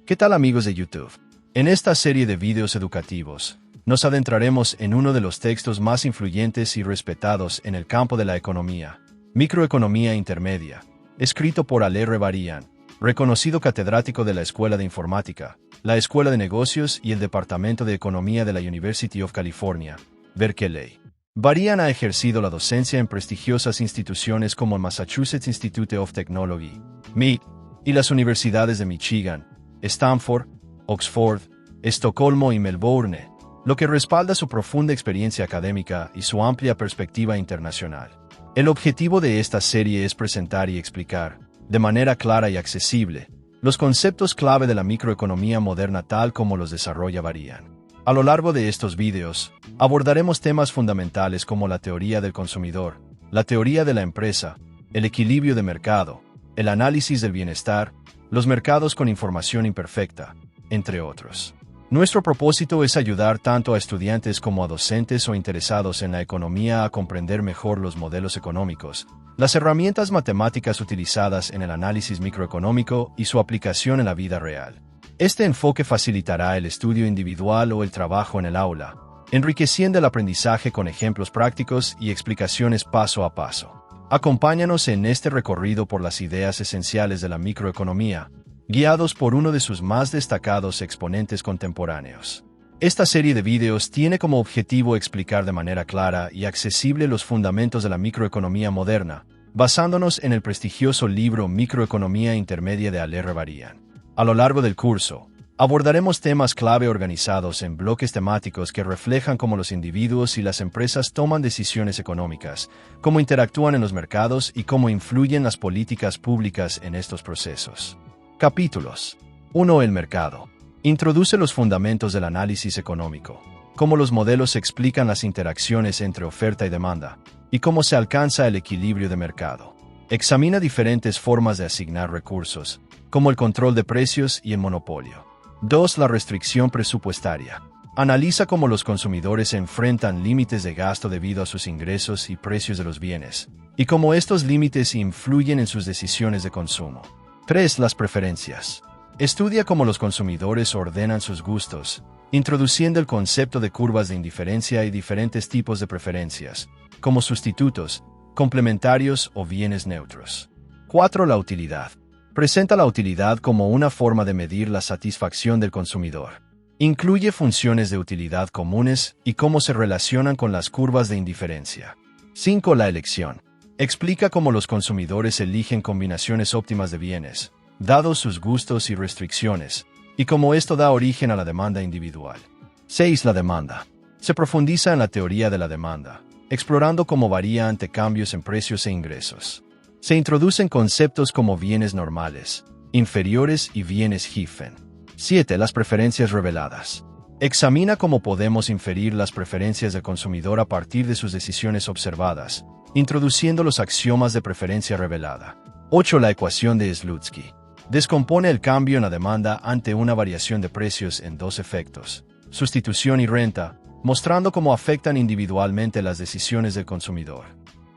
¿Qué tal amigos de YouTube? En esta serie de videos educativos, nos adentraremos en uno de los textos más influyentes y respetados en el campo de la economía, Microeconomía Intermedia, escrito por Ale Barian, reconocido catedrático de la Escuela de Informática, la Escuela de Negocios y el Departamento de Economía de la University of California, Berkeley. Barian ha ejercido la docencia en prestigiosas instituciones como el Massachusetts Institute of Technology, MIT, y las universidades de Michigan, Stanford, Oxford, Estocolmo y Melbourne, lo que respalda su profunda experiencia académica y su amplia perspectiva internacional. El objetivo de esta serie es presentar y explicar, de manera clara y accesible, los conceptos clave de la microeconomía moderna tal como los desarrolla Barian. A lo largo de estos videos, abordaremos temas fundamentales como la teoría del consumidor, la teoría de la empresa, el equilibrio de mercado, el análisis del bienestar, los mercados con información imperfecta, entre otros. Nuestro propósito es ayudar tanto a estudiantes como a docentes o interesados en la economía a comprender mejor los modelos económicos, las herramientas matemáticas utilizadas en el análisis microeconómico y su aplicación en la vida real. Este enfoque facilitará el estudio individual o el trabajo en el aula, enriqueciendo el aprendizaje con ejemplos prácticos y explicaciones paso a paso. Acompáñanos en este recorrido por las ideas esenciales de la microeconomía, guiados por uno de sus más destacados exponentes contemporáneos. Esta serie de videos tiene como objetivo explicar de manera clara y accesible los fundamentos de la microeconomía moderna, basándonos en el prestigioso libro Microeconomía Intermedia de Ale Barian. A lo largo del curso, abordaremos temas clave organizados en bloques temáticos que reflejan cómo los individuos y las empresas toman decisiones económicas, cómo interactúan en los mercados y cómo influyen las políticas públicas en estos procesos. Capítulos 1. El mercado. Introduce los fundamentos del análisis económico, cómo los modelos explican las interacciones entre oferta y demanda, y cómo se alcanza el equilibrio de mercado. Examina diferentes formas de asignar recursos, como el control de precios y el monopolio. 2. La restricción presupuestaria. Analiza cómo los consumidores enfrentan límites de gasto debido a sus ingresos y precios de los bienes, y cómo estos límites influyen en sus decisiones de consumo. 3. Las preferencias. Estudia cómo los consumidores ordenan sus gustos, introduciendo el concepto de curvas de indiferencia y diferentes tipos de preferencias, como sustitutos, complementarios o bienes neutros. 4. La utilidad. Presenta la utilidad como una forma de medir la satisfacción del consumidor. Incluye funciones de utilidad comunes y cómo se relacionan con las curvas de indiferencia. 5. La elección. Explica cómo los consumidores eligen combinaciones óptimas de bienes, dados sus gustos y restricciones, y cómo esto da origen a la demanda individual. 6. La demanda. Se profundiza en la teoría de la demanda, explorando cómo varía ante cambios en precios e ingresos. Se introducen conceptos como bienes normales, inferiores y bienes Giffen. 7. Las preferencias reveladas. Examina cómo podemos inferir las preferencias del consumidor a partir de sus decisiones observadas, introduciendo los axiomas de preferencia revelada. 8. La ecuación de Slutsky. Descompone el cambio en la demanda ante una variación de precios en dos efectos, sustitución y renta, mostrando cómo afectan individualmente las decisiones del consumidor.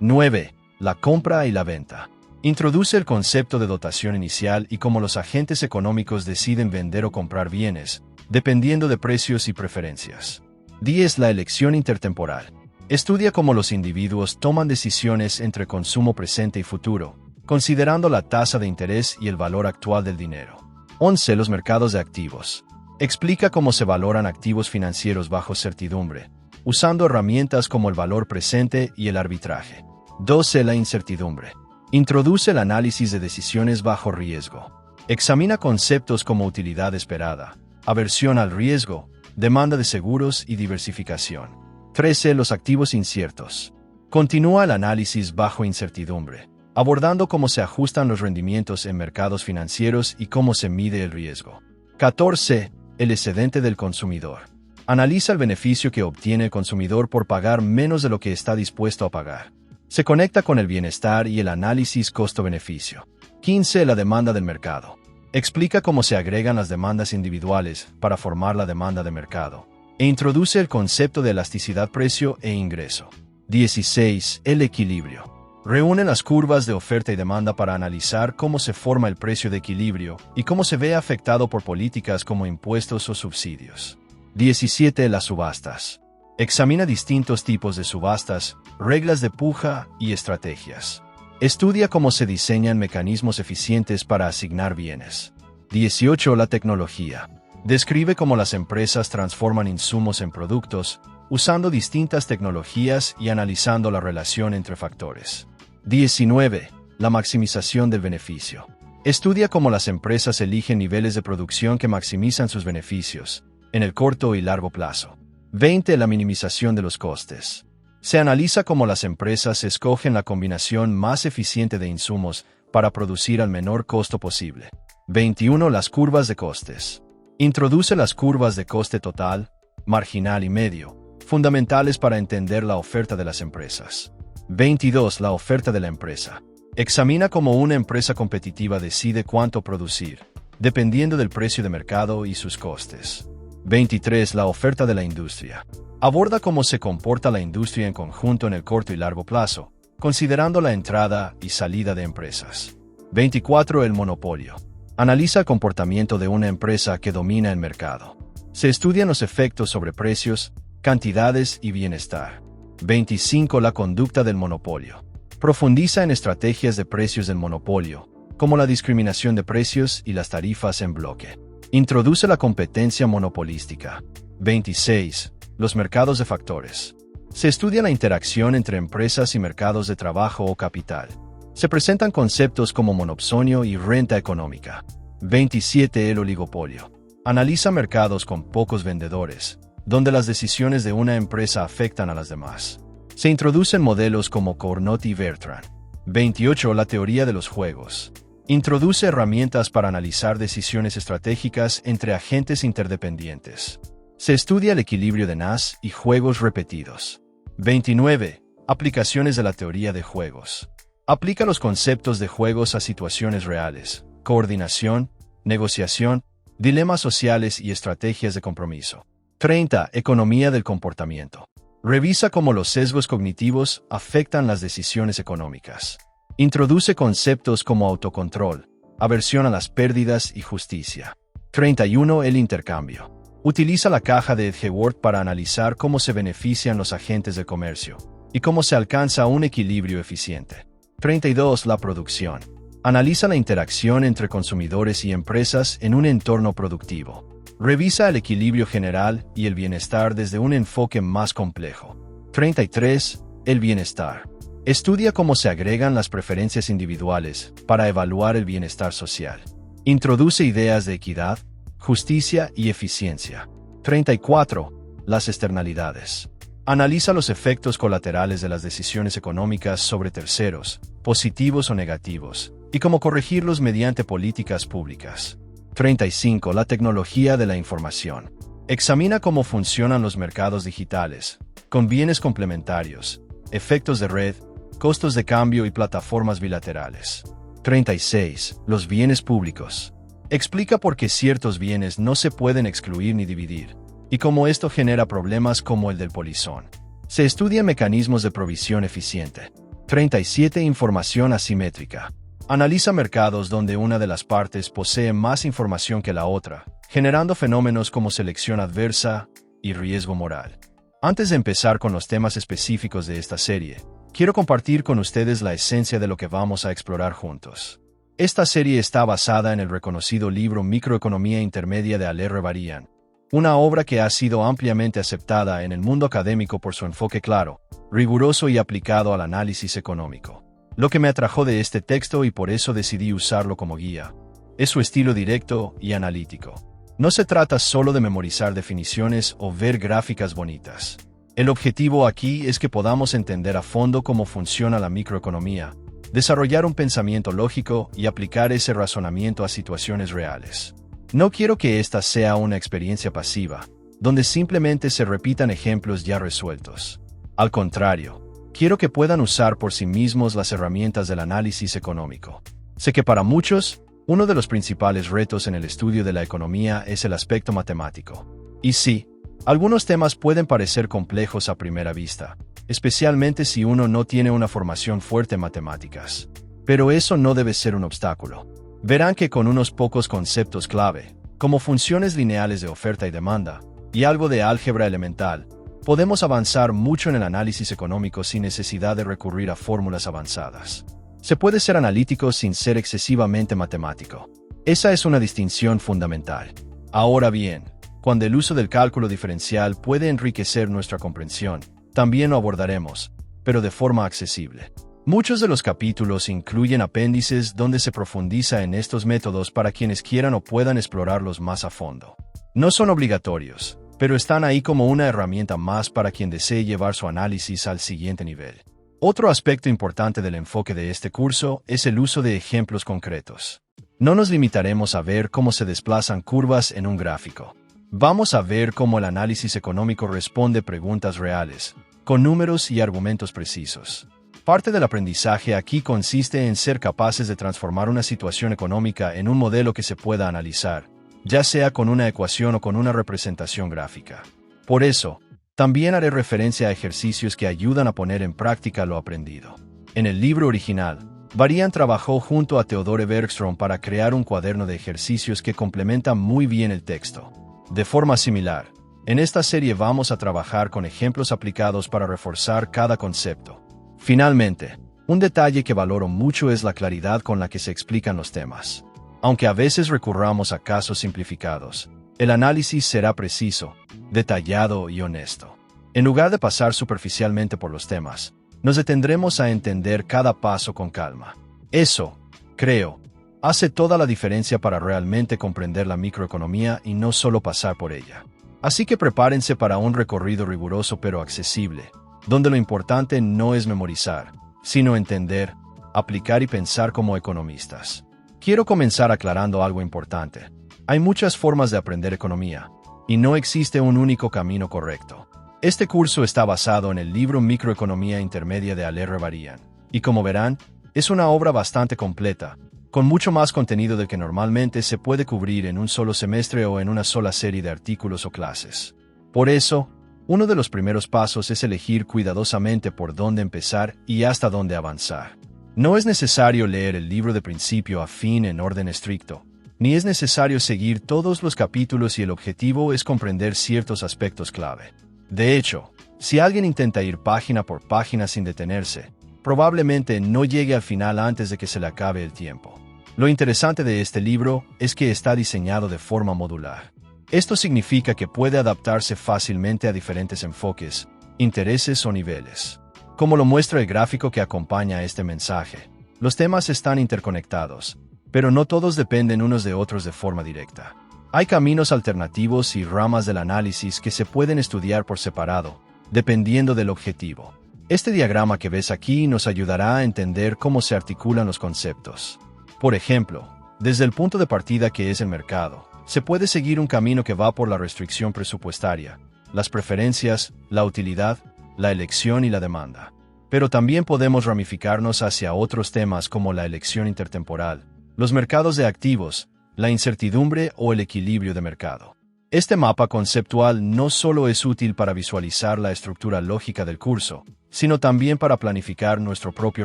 9. La compra y la venta. Introduce el concepto de dotación inicial y cómo los agentes económicos deciden vender o comprar bienes, dependiendo de precios y preferencias. 10. La elección intertemporal. Estudia cómo los individuos toman decisiones entre consumo presente y futuro, considerando la tasa de interés y el valor actual del dinero. 11. Los mercados de activos. Explica cómo se valoran activos financieros bajo certidumbre, usando herramientas como el valor presente y el arbitraje. 12. La incertidumbre. Introduce el análisis de decisiones bajo riesgo. Examina conceptos como utilidad esperada, aversión al riesgo, demanda de seguros y diversificación. 13. Los activos inciertos. Continúa el análisis bajo incertidumbre, abordando cómo se ajustan los rendimientos en mercados financieros y cómo se mide el riesgo. 14. El excedente del consumidor. Analiza el beneficio que obtiene el consumidor por pagar menos de lo que está dispuesto a pagar. Se conecta con el bienestar y el análisis costo-beneficio. 15. La demanda del mercado. Explica cómo se agregan las demandas individuales para formar la demanda de mercado, e introduce el concepto de elasticidad precio e ingreso. 16. El equilibrio. Reúne las curvas de oferta y demanda para analizar cómo se forma el precio de equilibrio y cómo se ve afectado por políticas como impuestos o subsidios. 17. Las subastas. Examina distintos tipos de subastas, reglas de puja y estrategias. Estudia cómo se diseñan mecanismos eficientes para asignar bienes. 18. La tecnología. Describe cómo las empresas transforman insumos en productos, usando distintas tecnologías y analizando la relación entre factores. 19. La maximización del beneficio. Estudia cómo las empresas eligen niveles de producción que maximizan sus beneficios, en el corto y largo plazo. 20. La minimización de los costes. Se analiza cómo las empresas escogen la combinación más eficiente de insumos para producir al menor costo posible. 21. Las curvas de costes. Introduce las curvas de coste total, marginal y medio, fundamentales para entender la oferta de las empresas. 22. La oferta de la empresa. Examina cómo una empresa competitiva decide cuánto producir, dependiendo del precio de mercado y sus costes. 23. La oferta de la industria. Aborda cómo se comporta la industria en conjunto en el corto y largo plazo, considerando la entrada y salida de empresas. 24. El monopolio. Analiza el comportamiento de una empresa que domina el mercado. Se estudian los efectos sobre precios, cantidades y bienestar. 25. La conducta del monopolio. Profundiza en estrategias de precios del monopolio, como la discriminación de precios y las tarifas en bloque. Introduce la competencia monopolística. 26. Los mercados de factores. Se estudia la interacción entre empresas y mercados de trabajo o capital. Se presentan conceptos como monopsonio y renta económica. 27. El oligopolio. Analiza mercados con pocos vendedores, donde las decisiones de una empresa afectan a las demás. Se introducen modelos como Cournot y Bertrand. 28. La teoría de los juegos. Introduce herramientas para analizar decisiones estratégicas entre agentes interdependientes. Se estudia el equilibrio de Nash y juegos repetidos. 29. Aplicaciones de la teoría de juegos. Aplica los conceptos de juegos a situaciones reales, coordinación, negociación, dilemas sociales y estrategias de compromiso. 30. Economía del comportamiento. Revisa cómo los sesgos cognitivos afectan las decisiones económicas. Introduce conceptos como autocontrol, aversión a las pérdidas y justicia. 31. El intercambio. Utiliza la caja de Edgeworth para analizar cómo se benefician los agentes de comercio y cómo se alcanza un equilibrio eficiente. 32. La producción. Analiza la interacción entre consumidores y empresas en un entorno productivo. Revisa el equilibrio general y el bienestar desde un enfoque más complejo. 33. El bienestar. Estudia cómo se agregan las preferencias individuales para evaluar el bienestar social. Introduce ideas de equidad, justicia y eficiencia. 34. Las externalidades. Analiza los efectos colaterales de las decisiones económicas sobre terceros, positivos o negativos, y cómo corregirlos mediante políticas públicas. 35. La tecnología de la información. Examina cómo funcionan los mercados digitales, con bienes complementarios, efectos de red, costos de cambio y plataformas bilaterales. 36. Los bienes públicos. Explica por qué ciertos bienes no se pueden excluir ni dividir, y cómo esto genera problemas como el del polizón. Se estudian mecanismos de provisión eficiente. 37. Información asimétrica. Analiza mercados donde una de las partes posee más información que la otra, generando fenómenos como selección adversa y riesgo moral. Antes de empezar con los temas específicos de esta serie, quiero compartir con ustedes la esencia de lo que vamos a explorar juntos. Esta serie está basada en el reconocido libro Microeconomía Intermedia de Alain Revarian, una obra que ha sido ampliamente aceptada en el mundo académico por su enfoque claro, riguroso y aplicado al análisis económico. Lo que me atrajo de este texto y por eso decidí usarlo como guía es su estilo directo y analítico. No se trata solo de memorizar definiciones o ver gráficas bonitas. El objetivo aquí es que podamos entender a fondo cómo funciona la microeconomía, desarrollar un pensamiento lógico y aplicar ese razonamiento a situaciones reales. No quiero que esta sea una experiencia pasiva, donde simplemente se repitan ejemplos ya resueltos. Al contrario, quiero que puedan usar por sí mismos las herramientas del análisis económico. Sé que para muchos, uno de los principales retos en el estudio de la economía es el aspecto matemático. Y sí, algunos temas pueden parecer complejos a primera vista, especialmente si uno no tiene una formación fuerte en matemáticas. Pero eso no debe ser un obstáculo. Verán que con unos pocos conceptos clave, como funciones lineales de oferta y demanda, y algo de álgebra elemental, podemos avanzar mucho en el análisis económico sin necesidad de recurrir a fórmulas avanzadas. Se puede ser analítico sin ser excesivamente matemático. Esa es una distinción fundamental. Ahora bien, cuando el uso del cálculo diferencial puede enriquecer nuestra comprensión, también lo abordaremos, pero de forma accesible. Muchos de los capítulos incluyen apéndices donde se profundiza en estos métodos para quienes quieran o puedan explorarlos más a fondo. No son obligatorios, pero están ahí como una herramienta más para quien desee llevar su análisis al siguiente nivel. Otro aspecto importante del enfoque de este curso es el uso de ejemplos concretos. No nos limitaremos a ver cómo se desplazan curvas en un gráfico. Vamos a ver cómo el análisis económico responde preguntas reales, con números y argumentos precisos. Parte del aprendizaje aquí consiste en ser capaces de transformar una situación económica en un modelo que se pueda analizar, ya sea con una ecuación o con una representación gráfica. Por eso, también haré referencia a ejercicios que ayudan a poner en práctica lo aprendido. En el libro original, Varian trabajó junto a Theodore Bergstrom para crear un cuaderno de ejercicios que complementa muy bien el texto. De forma similar, en esta serie vamos a trabajar con ejemplos aplicados para reforzar cada concepto. Finalmente, un detalle que valoro mucho es la claridad con la que se explican los temas. Aunque a veces recurramos a casos simplificados, el análisis será preciso, detallado y honesto. En lugar de pasar superficialmente por los temas, nos detendremos a entender cada paso con calma. Eso, creo, hace toda la diferencia para realmente comprender la microeconomía y no solo pasar por ella. Así que prepárense para un recorrido riguroso pero accesible, donde lo importante no es memorizar, sino entender, aplicar y pensar como economistas. Quiero comenzar aclarando algo importante. Hay muchas formas de aprender economía, y no existe un único camino correcto. Este curso está basado en el libro Microeconomía Intermedia de Alain Barian, y como verán, es una obra bastante completa, con mucho más contenido del que normalmente se puede cubrir en un solo semestre o en una sola serie de artículos o clases. Por eso, uno de los primeros pasos es elegir cuidadosamente por dónde empezar y hasta dónde avanzar. No es necesario leer el libro de principio a fin en orden estricto, ni es necesario seguir todos los capítulos y el objetivo es comprender ciertos aspectos clave. De hecho, si alguien intenta ir página por página sin detenerse, probablemente no llegue al final antes de que se le acabe el tiempo. Lo interesante de este libro es que está diseñado de forma modular. Esto significa que puede adaptarse fácilmente a diferentes enfoques, intereses o niveles. Como lo muestra el gráfico que acompaña este mensaje, los temas están interconectados, pero no todos dependen unos de otros de forma directa. Hay caminos alternativos y ramas del análisis que se pueden estudiar por separado, dependiendo del objetivo. Este diagrama que ves aquí nos ayudará a entender cómo se articulan los conceptos. Por ejemplo, desde el punto de partida que es el mercado, se puede seguir un camino que va por la restricción presupuestaria, las preferencias, la utilidad, la elección y la demanda. Pero también podemos ramificarnos hacia otros temas como la elección intertemporal, los mercados de activos, la incertidumbre o el equilibrio de mercado. Este mapa conceptual no solo es útil para visualizar la estructura lógica del curso, sino también para planificar nuestro propio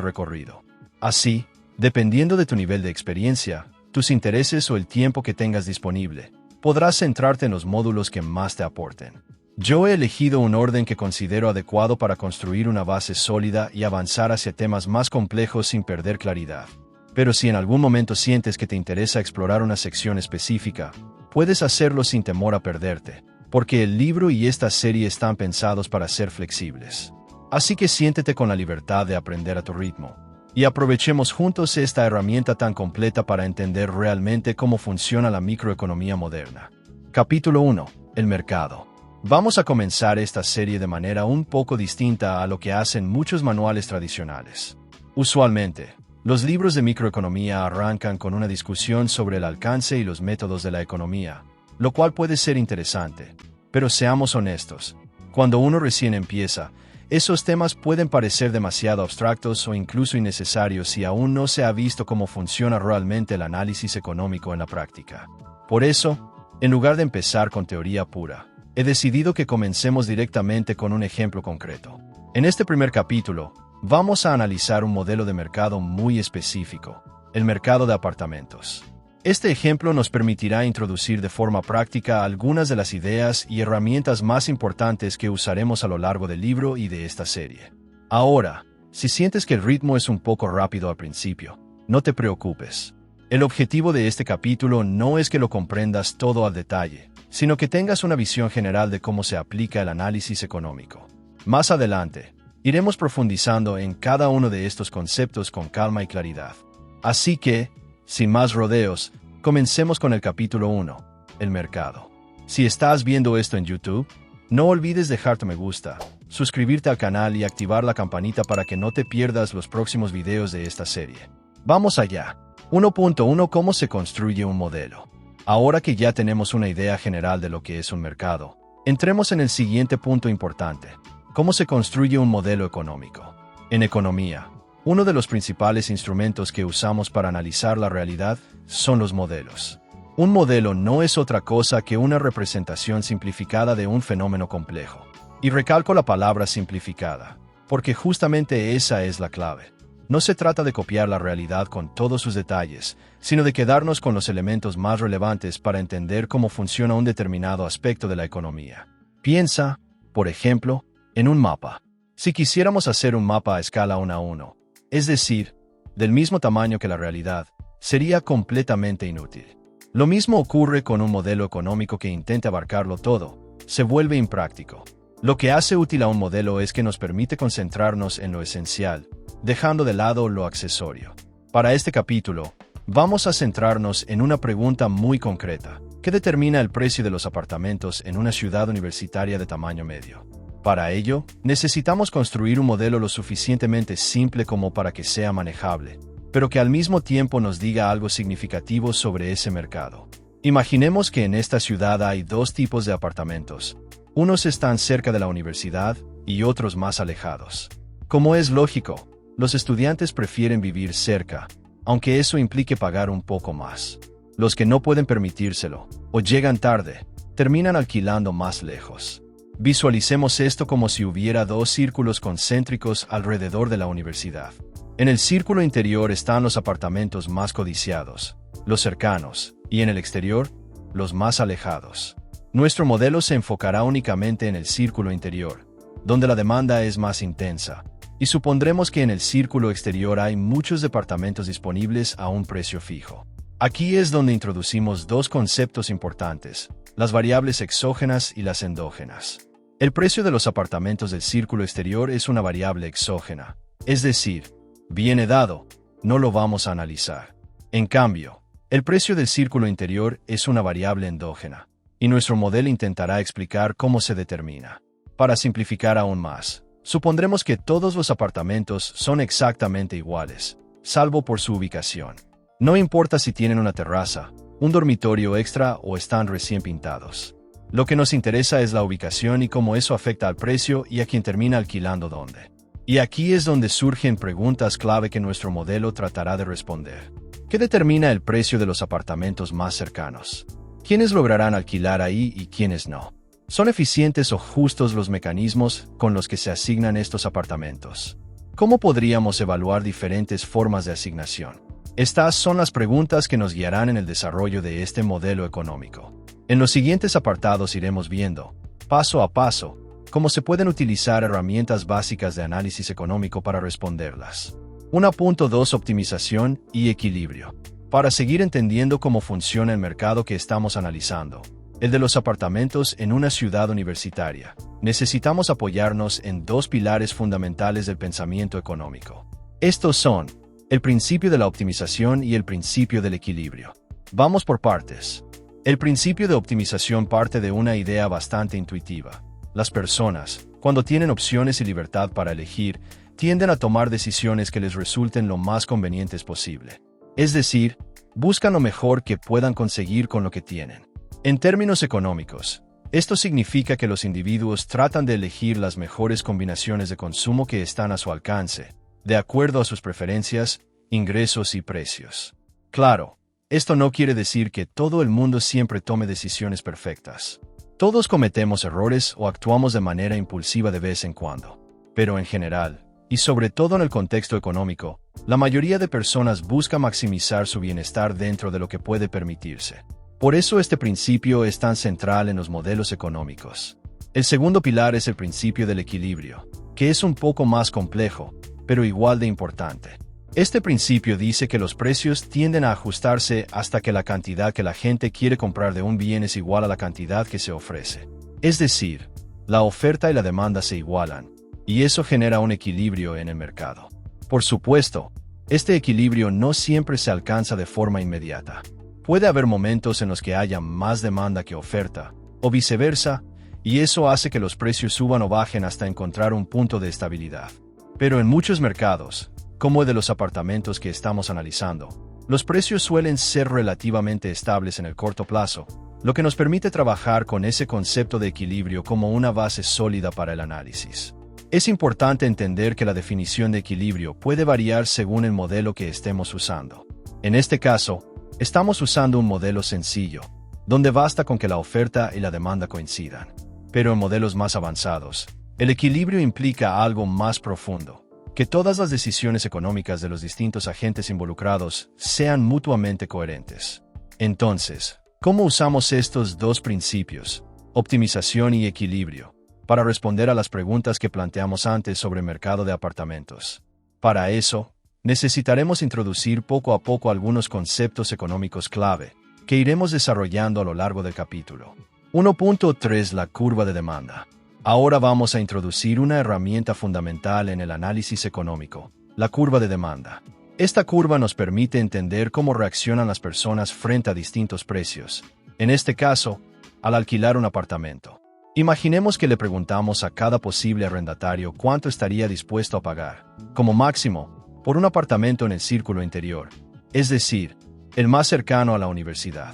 recorrido. Así, dependiendo de tu nivel de experiencia, tus intereses o el tiempo que tengas disponible, podrás centrarte en los módulos que más te aporten. Yo he elegido un orden que considero adecuado para construir una base sólida y avanzar hacia temas más complejos sin perder claridad. Pero si en algún momento sientes que te interesa explorar una sección específica, puedes hacerlo sin temor a perderte, porque el libro y esta serie están pensados para ser flexibles. Así que siéntete con la libertad de aprender a tu ritmo, y aprovechemos juntos esta herramienta tan completa para entender realmente cómo funciona la microeconomía moderna. Capítulo 1. El mercado. Vamos a comenzar esta serie de manera un poco distinta a lo que hacen muchos manuales tradicionales. Usualmente, los libros de microeconomía arrancan con una discusión sobre el alcance y los métodos de la economía, lo cual puede ser interesante. Pero seamos honestos, cuando uno recién empieza, esos temas pueden parecer demasiado abstractos o incluso innecesarios si aún no se ha visto cómo funciona realmente el análisis económico en la práctica. Por eso, en lugar de empezar con teoría pura, he decidido que comencemos directamente con un ejemplo concreto. En este primer capítulo, vamos a analizar un modelo de mercado muy específico, el mercado de apartamentos. Este ejemplo nos permitirá introducir de forma práctica algunas de las ideas y herramientas más importantes que usaremos a lo largo del libro y de esta serie. Ahora, si sientes que el ritmo es un poco rápido al principio, no te preocupes. El objetivo de este capítulo no es que lo comprendas todo al detalle, sino que tengas una visión general de cómo se aplica el análisis económico. Más adelante, iremos profundizando en cada uno de estos conceptos con calma y claridad. Así que, sin más rodeos, comencemos con el capítulo 1, el mercado. Si estás viendo esto en YouTube, no olvides dejarte me gusta, suscribirte al canal y activar la campanita para que no te pierdas los próximos videos de esta serie. Vamos allá. 1.1 ¿Cómo se construye un modelo? Ahora que ya tenemos una idea general de lo que es un mercado, entremos en el siguiente punto importante. ¿Cómo se construye un modelo económico? En economía, uno de los principales instrumentos que usamos para analizar la realidad son los modelos. Un modelo no es otra cosa que una representación simplificada de un fenómeno complejo. Y recalco la palabra simplificada, porque justamente esa es la clave. No se trata de copiar la realidad con todos sus detalles, sino de quedarnos con los elementos más relevantes para entender cómo funciona un determinado aspecto de la economía. Piensa, por ejemplo, en un mapa. Si quisiéramos hacer un mapa a escala 1:1, es decir, del mismo tamaño que la realidad, sería completamente inútil. Lo mismo ocurre con un modelo económico que intente abarcarlo todo, se vuelve impráctico. Lo que hace útil a un modelo es que nos permite concentrarnos en lo esencial, dejando de lado lo accesorio. Para este capítulo, vamos a centrarnos en una pregunta muy concreta. ¿Qué determina el precio de los apartamentos en una ciudad universitaria de tamaño medio? Para ello, necesitamos construir un modelo lo suficientemente simple como para que sea manejable, pero que al mismo tiempo nos diga algo significativo sobre ese mercado. Imaginemos que en esta ciudad hay dos tipos de apartamentos. Unos están cerca de la universidad y otros más alejados. Como es lógico, los estudiantes prefieren vivir cerca, aunque eso implique pagar un poco más. Los que no pueden permitírselo, o llegan tarde, terminan alquilando más lejos. Visualicemos esto como si hubiera dos círculos concéntricos alrededor de la universidad. En el círculo interior están los apartamentos más codiciados, los cercanos, y en el exterior, los más alejados. Nuestro modelo se enfocará únicamente en el círculo interior, donde la demanda es más intensa, y supondremos que en el círculo exterior hay muchos departamentos disponibles a un precio fijo. Aquí es donde introducimos dos conceptos importantes, las variables exógenas y las endógenas. El precio de los apartamentos del círculo exterior es una variable exógena, es decir, viene dado, no lo vamos a analizar. En cambio, el precio del círculo interior es una variable endógena, y nuestro modelo intentará explicar cómo se determina. Para simplificar aún más, supondremos que todos los apartamentos son exactamente iguales, salvo por su ubicación. No importa si tienen una terraza, un dormitorio extra o están recién pintados. Lo que nos interesa es la ubicación y cómo eso afecta al precio y a quien termina alquilando dónde. Y aquí es donde surgen preguntas clave que nuestro modelo tratará de responder. ¿Qué determina el precio de los apartamentos más cercanos? ¿Quiénes lograrán alquilar ahí y quiénes no? ¿Son eficientes o justos los mecanismos con los que se asignan estos apartamentos? ¿Cómo podríamos evaluar diferentes formas de asignación? Estas son las preguntas que nos guiarán en el desarrollo de este modelo económico. En los siguientes apartados iremos viendo, paso a paso, cómo se pueden utilizar herramientas básicas de análisis económico para responderlas. 1.2 Optimización y equilibrio. Para seguir entendiendo cómo funciona el mercado que estamos analizando, el de los apartamentos en una ciudad universitaria, necesitamos apoyarnos en dos pilares fundamentales del pensamiento económico. Estos son el principio de la optimización y el principio del equilibrio. Vamos por partes. El principio de optimización parte de una idea bastante intuitiva. Las personas, cuando tienen opciones y libertad para elegir, tienden a tomar decisiones que les resulten lo más convenientes posible. Es decir, buscan lo mejor que puedan conseguir con lo que tienen. En términos económicos, esto significa que los individuos tratan de elegir las mejores combinaciones de consumo que están a su alcance, de acuerdo a sus preferencias, ingresos y precios. Claro, esto no quiere decir que todo el mundo siempre tome decisiones perfectas. Todos cometemos errores o actuamos de manera impulsiva de vez en cuando. Pero en general, y sobre todo en el contexto económico, la mayoría de personas busca maximizar su bienestar dentro de lo que puede permitirse. Por eso este principio es tan central en los modelos económicos. El segundo pilar es el principio del equilibrio, que es un poco más complejo, pero igual de importante. Este principio dice que los precios tienden a ajustarse hasta que la cantidad que la gente quiere comprar de un bien es igual a la cantidad que se ofrece. Es decir, la oferta y la demanda se igualan, y eso genera un equilibrio en el mercado. Por supuesto, este equilibrio no siempre se alcanza de forma inmediata. Puede haber momentos en los que haya más demanda que oferta, o viceversa, y eso hace que los precios suban o bajen hasta encontrar un punto de estabilidad. Pero en muchos mercados, como el de los apartamentos que estamos analizando, los precios suelen ser relativamente estables en el corto plazo, lo que nos permite trabajar con ese concepto de equilibrio como una base sólida para el análisis. Es importante entender que la definición de equilibrio puede variar según el modelo que estemos usando. En este caso, estamos usando un modelo sencillo, donde basta con que la oferta y la demanda coincidan. Pero en modelos más avanzados, el equilibrio implica algo más profundo: que todas las decisiones económicas de los distintos agentes involucrados sean mutuamente coherentes. Entonces, ¿cómo usamos estos dos principios, optimización y equilibrio, para responder a las preguntas que planteamos antes sobre el mercado de apartamentos? Para eso, necesitaremos introducir poco a poco algunos conceptos económicos clave, que iremos desarrollando a lo largo del capítulo. 1.3 La curva de demanda. Ahora vamos a introducir una herramienta fundamental en el análisis económico: la curva de demanda. Esta curva nos permite entender cómo reaccionan las personas frente a distintos precios. En este caso, al alquilar un apartamento. Imaginemos que le preguntamos a cada posible arrendatario cuánto estaría dispuesto a pagar, como máximo, por un apartamento en el círculo interior, es decir, el más cercano a la universidad.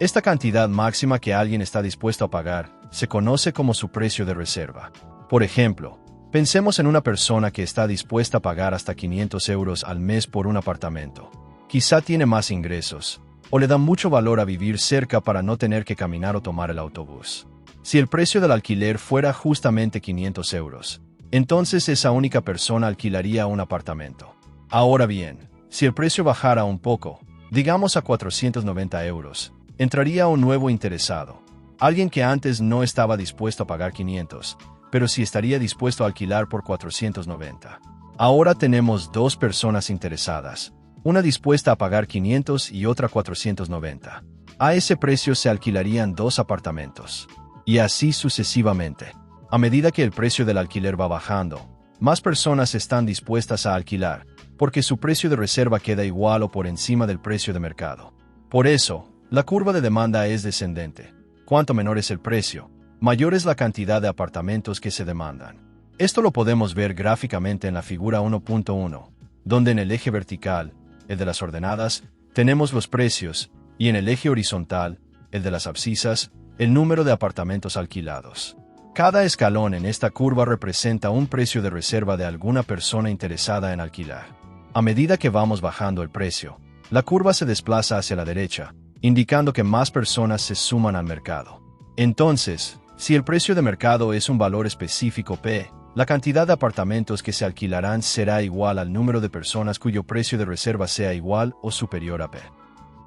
Esta cantidad máxima que alguien está dispuesto a pagar se conoce como su precio de reserva. Por ejemplo, pensemos en una persona que está dispuesta a pagar hasta 500 euros al mes por un apartamento. Quizá tiene más ingresos, o le da mucho valor a vivir cerca para no tener que caminar o tomar el autobús. Si el precio del alquiler fuera justamente 500 euros, entonces esa única persona alquilaría un apartamento. Ahora bien, si el precio bajara un poco, digamos a 490 euros, entraría un nuevo interesado. Alguien que antes no estaba dispuesto a pagar 500, pero sí estaría dispuesto a alquilar por 490. Ahora tenemos dos personas interesadas, una dispuesta a pagar 500 y otra 490. A ese precio se alquilarían dos apartamentos. Y así sucesivamente. A medida que el precio del alquiler va bajando, más personas están dispuestas a alquilar, porque su precio de reserva queda igual o por encima del precio de mercado. Por eso, la curva de demanda es descendente. Cuanto menor es el precio, mayor es la cantidad de apartamentos que se demandan. Esto lo podemos ver gráficamente en la figura 1.1, donde en el eje vertical, el de las ordenadas, tenemos los precios, y en el eje horizontal, el de las abscisas, el número de apartamentos alquilados. Cada escalón en esta curva representa un precio de reserva de alguna persona interesada en alquilar. A medida que vamos bajando el precio, la curva se desplaza hacia la derecha, indicando que más personas se suman al mercado. Entonces, si el precio de mercado es un valor específico P, la cantidad de apartamentos que se alquilarán será igual al número de personas cuyo precio de reserva sea igual o superior a P.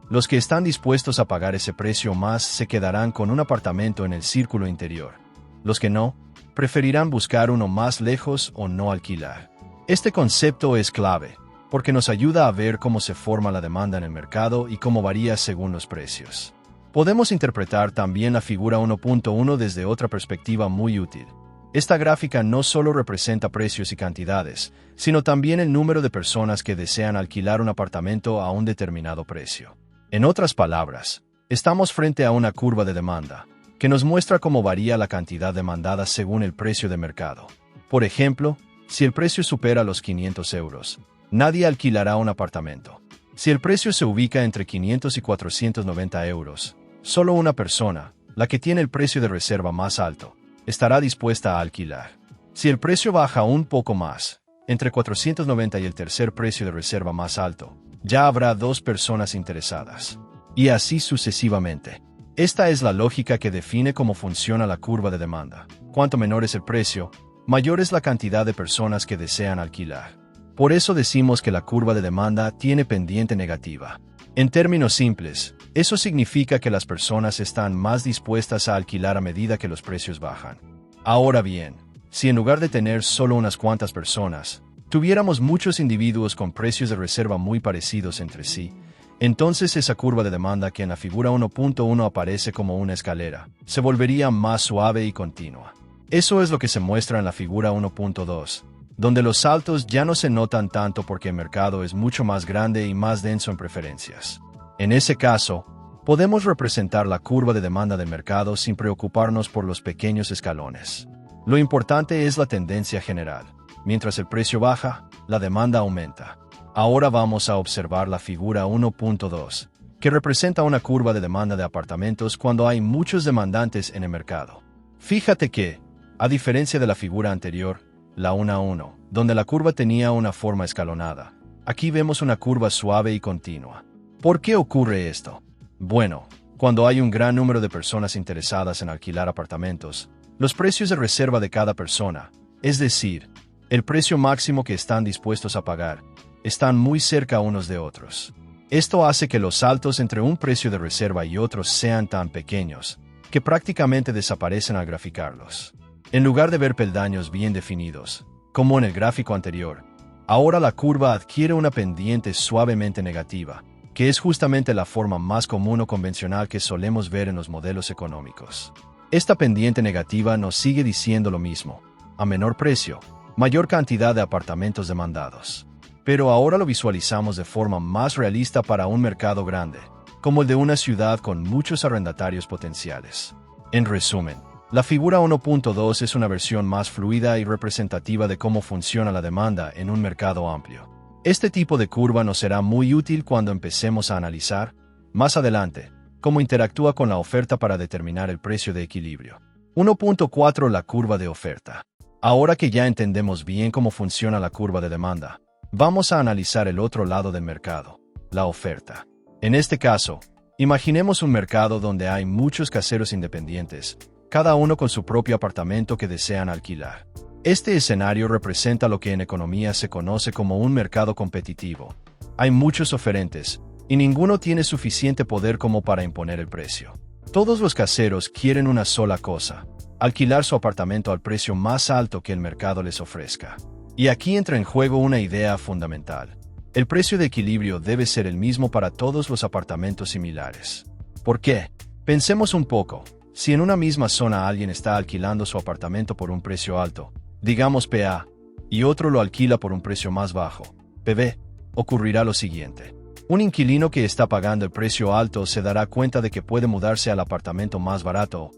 Los que están dispuestos a pagar ese precio más se quedarán con un apartamento en el círculo interior. Los que no, preferirán buscar uno más lejos o no alquilar. Este concepto es clave, porque nos ayuda a ver cómo se forma la demanda en el mercado y cómo varía según los precios. Podemos interpretar también la figura 1.1 desde otra perspectiva muy útil. Esta gráfica no solo representa precios y cantidades, sino también el número de personas que desean alquilar un apartamento a un determinado precio. En otras palabras, estamos frente a una curva de demanda, que nos muestra cómo varía la cantidad demandada según el precio de mercado. Por ejemplo, si el precio supera los 500 euros, nadie alquilará un apartamento. Si el precio se ubica entre 500 y 490 euros, solo una persona, la que tiene el precio de reserva más alto, estará dispuesta a alquilar. Si el precio baja un poco más, entre 490 y el tercer precio de reserva más alto, ya habrá dos personas interesadas. Y así sucesivamente. Esta es la lógica que define cómo funciona la curva de demanda. Cuanto menor es el precio, mayor es la cantidad de personas que desean alquilar. Por eso decimos que la curva de demanda tiene pendiente negativa. En términos simples, eso significa que las personas están más dispuestas a alquilar a medida que los precios bajan. Ahora bien, si en lugar de tener solo unas cuantas personas, tuviéramos muchos individuos con precios de reserva muy parecidos entre sí, entonces esa curva de demanda que en la figura 1.1 aparece como una escalera, se volvería más suave y continua. Eso es lo que se muestra en la figura 1.2, donde los saltos ya no se notan tanto porque el mercado es mucho más grande y más denso en preferencias. En ese caso, podemos representar la curva de demanda del mercado sin preocuparnos por los pequeños escalones. Lo importante es la tendencia general. Mientras el precio baja, la demanda aumenta. Ahora vamos a observar la figura 1.2, que representa una curva de demanda de apartamentos cuando hay muchos demandantes en el mercado. Fíjate que, a diferencia de la figura anterior, la 1.1, donde la curva tenía una forma escalonada, aquí vemos una curva suave y continua. ¿Por qué ocurre esto? Bueno, cuando hay un gran número de personas interesadas en alquilar apartamentos, los precios de reserva de cada persona, es decir, el precio máximo que están dispuestos a pagar, están muy cerca unos de otros. Esto hace que los saltos entre un precio de reserva y otros sean tan pequeños, que prácticamente desaparecen al graficarlos. En lugar de ver peldaños bien definidos, como en el gráfico anterior, ahora la curva adquiere una pendiente suavemente negativa, que es justamente la forma más común o convencional que solemos ver en los modelos económicos. Esta pendiente negativa nos sigue diciendo lo mismo: a menor precio, mayor cantidad de apartamentos demandados. Pero ahora lo visualizamos de forma más realista para un mercado grande, como el de una ciudad con muchos arrendatarios potenciales. En resumen, la figura 1.2 es una versión más fluida y representativa de cómo funciona la demanda en un mercado amplio. Este tipo de curva nos será muy útil cuando empecemos a analizar, más adelante, cómo interactúa con la oferta para determinar el precio de equilibrio. 1.4 La curva de oferta. Ahora que ya entendemos bien cómo funciona la curva de demanda, vamos a analizar el otro lado del mercado, la oferta. En este caso, imaginemos un mercado donde hay muchos caseros independientes, cada uno con su propio apartamento que desean alquilar. Este escenario representa lo que en economía se conoce como un mercado competitivo. Hay muchos oferentes, y ninguno tiene suficiente poder como para imponer el precio. Todos los caseros quieren una sola cosa: alquilar su apartamento al precio más alto que el mercado les ofrezca. Y aquí entra en juego una idea fundamental. El precio de equilibrio debe ser el mismo para todos los apartamentos similares. ¿Por qué? Pensemos un poco. Si en una misma zona alguien está alquilando su apartamento por un precio alto, digamos PA, y otro lo alquila por un precio más bajo, PB, ocurrirá lo siguiente. Un inquilino que está pagando el precio alto se dará cuenta de que puede mudarse al apartamento más barato.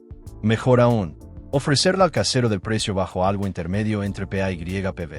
Mejor aún, ofrecerle al casero del precio bajo algo intermedio entre PA y PB.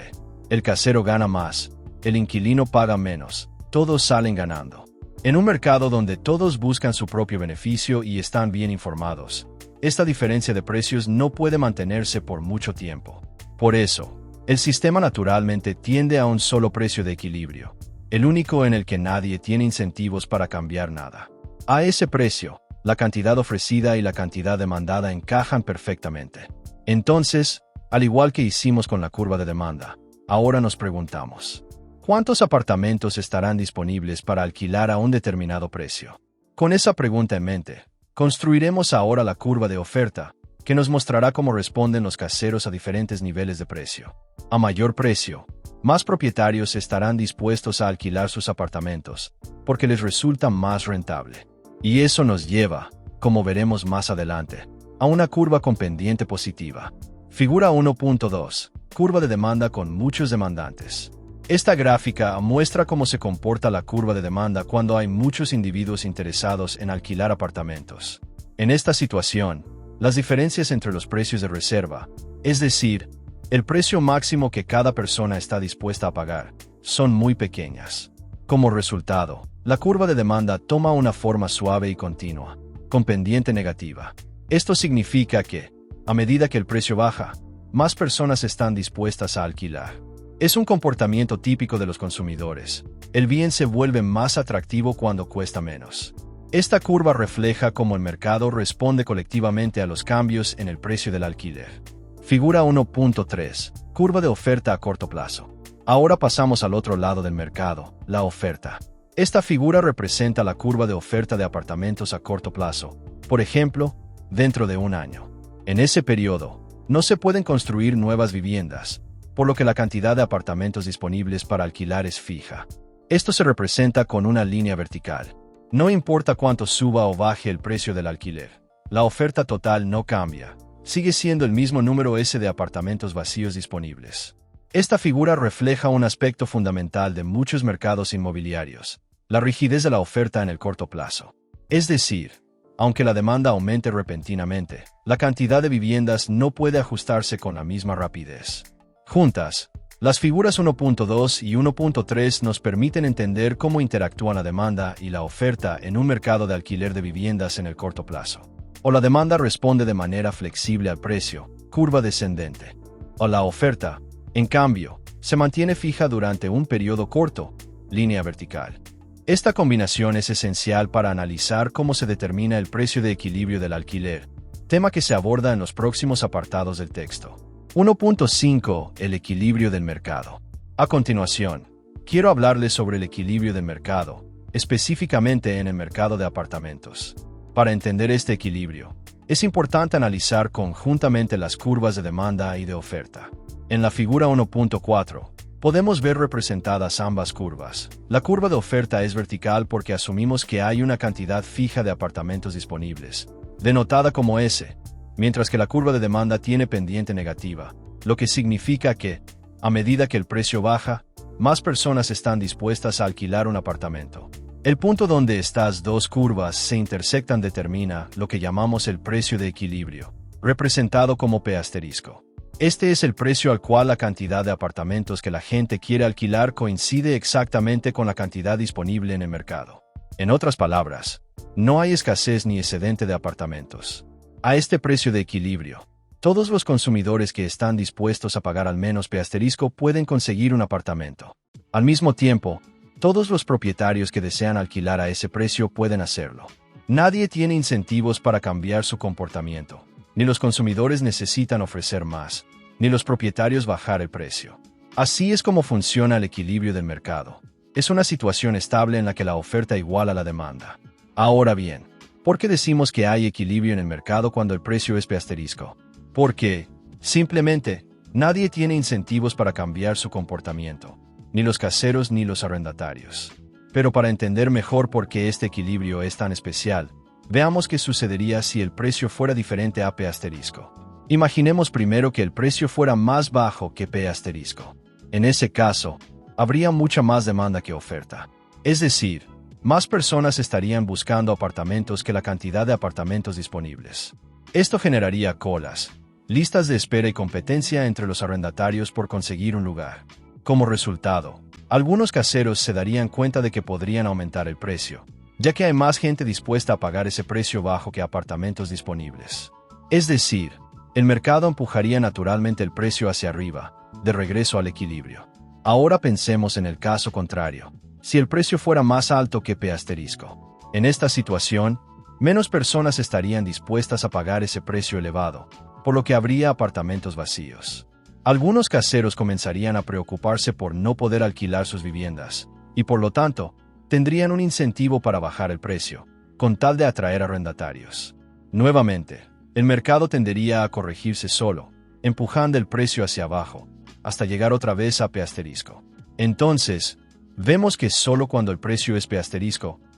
El casero gana más, el inquilino paga menos, todos salen ganando. En un mercado donde todos buscan su propio beneficio y están bien informados, esta diferencia de precios no puede mantenerse por mucho tiempo. Por eso, el sistema naturalmente tiende a un solo precio de equilibrio, el único en el que nadie tiene incentivos para cambiar nada. A ese precio, la cantidad ofrecida y la cantidad demandada encajan perfectamente. Entonces, al igual que hicimos con la curva de demanda, ahora nos preguntamos: ¿cuántos apartamentos estarán disponibles para alquilar a un determinado precio? Con esa pregunta en mente, construiremos ahora la curva de oferta, que nos mostrará cómo responden los caseros a diferentes niveles de precio. A mayor precio, más propietarios estarán dispuestos a alquilar sus apartamentos, porque les resulta más rentable. Y eso nos lleva, como veremos más adelante, a una curva con pendiente positiva. Figura 1.2. Curva de demanda con muchos demandantes. Esta gráfica muestra cómo se comporta la curva de demanda cuando hay muchos individuos interesados en alquilar apartamentos. En esta situación, las diferencias entre los precios de reserva, es decir, el precio máximo que cada persona está dispuesta a pagar, son muy pequeñas. Como resultado, la curva de demanda toma una forma suave y continua, con pendiente negativa. Esto significa que, a medida que el precio baja, más personas están dispuestas a alquilar. Es un comportamiento típico de los consumidores. El bien se vuelve más atractivo cuando cuesta menos. Esta curva refleja cómo el mercado responde colectivamente a los cambios en el precio del alquiler. Figura 1.3. Curva de oferta a corto plazo. Ahora pasamos al otro lado del mercado, la oferta. Esta figura representa la curva de oferta de apartamentos a corto plazo, por ejemplo, dentro de un año. En ese periodo, no se pueden construir nuevas viviendas, por lo que la cantidad de apartamentos disponibles para alquilar es fija. Esto se representa con una línea vertical. No importa cuánto suba o baje el precio del alquiler, la oferta total no cambia. Sigue siendo el mismo número S de apartamentos vacíos disponibles. Esta figura refleja un aspecto fundamental de muchos mercados inmobiliarios, la rigidez de la oferta en el corto plazo. Es decir, aunque la demanda aumente repentinamente, la cantidad de viviendas no puede ajustarse con la misma rapidez. Juntas, las figuras 1.2 y 1.3 nos permiten entender cómo interactúan la demanda y la oferta en un mercado de alquiler de viviendas en el corto plazo. O la demanda responde de manera flexible al precio, curva descendente. O la oferta, en cambio, se mantiene fija durante un periodo corto, línea vertical. Esta combinación es esencial para analizar cómo se determina el precio de equilibrio del alquiler, tema que se aborda en los próximos apartados del texto. 1.5. El equilibrio del mercado. A continuación, quiero hablarles sobre el equilibrio del mercado, específicamente en el mercado de apartamentos. Para entender este equilibrio, es importante analizar conjuntamente las curvas de demanda y de oferta. En la figura 1.4, podemos ver representadas ambas curvas. La curva de oferta es vertical porque asumimos que hay una cantidad fija de apartamentos disponibles, denotada como S, mientras que la curva de demanda tiene pendiente negativa, lo que significa que, a medida que el precio baja, más personas están dispuestas a alquilar un apartamento. El punto donde estas dos curvas se intersectan determina lo que llamamos el precio de equilibrio, representado como P*. Este es el precio al cual la cantidad de apartamentos que la gente quiere alquilar coincide exactamente con la cantidad disponible en el mercado. En otras palabras, no hay escasez ni excedente de apartamentos. A este precio de equilibrio, todos los consumidores que están dispuestos a pagar al menos P* pueden conseguir un apartamento. Al mismo tiempo, todos los propietarios que desean alquilar a ese precio pueden hacerlo. Nadie tiene incentivos para cambiar su comportamiento. Ni los consumidores necesitan ofrecer más, ni los propietarios bajar el precio. Así es como funciona el equilibrio del mercado. Es una situación estable en la que la oferta iguala la demanda. Ahora bien, ¿por qué decimos que hay equilibrio en el mercado cuando el precio es P*? Porque, simplemente, nadie tiene incentivos para cambiar su comportamiento, ni los caseros ni los arrendatarios. Pero para entender mejor por qué este equilibrio es tan especial, veamos qué sucedería si el precio fuera diferente a P*. Imaginemos primero que el precio fuera más bajo que P*. En ese caso, habría mucha más demanda que oferta. Es decir, más personas estarían buscando apartamentos que la cantidad de apartamentos disponibles. Esto generaría colas, listas de espera y competencia entre los arrendatarios por conseguir un lugar. Como resultado, algunos caseros se darían cuenta de que podrían aumentar el precio, ya que hay más gente dispuesta a pagar ese precio bajo que apartamentos disponibles. Es decir, el mercado empujaría naturalmente el precio hacia arriba, de regreso al equilibrio. Ahora pensemos en el caso contrario, si el precio fuera más alto que P*. En esta situación, menos personas estarían dispuestas a pagar ese precio elevado, por lo que habría apartamentos vacíos. Algunos caseros comenzarían a preocuparse por no poder alquilar sus viviendas, y por lo tanto, tendrían un incentivo para bajar el precio, con tal de atraer arrendatarios. Nuevamente, el mercado tendería a corregirse solo, empujando el precio hacia abajo, hasta llegar otra vez a P*. Entonces, vemos que solo cuando el precio es P*,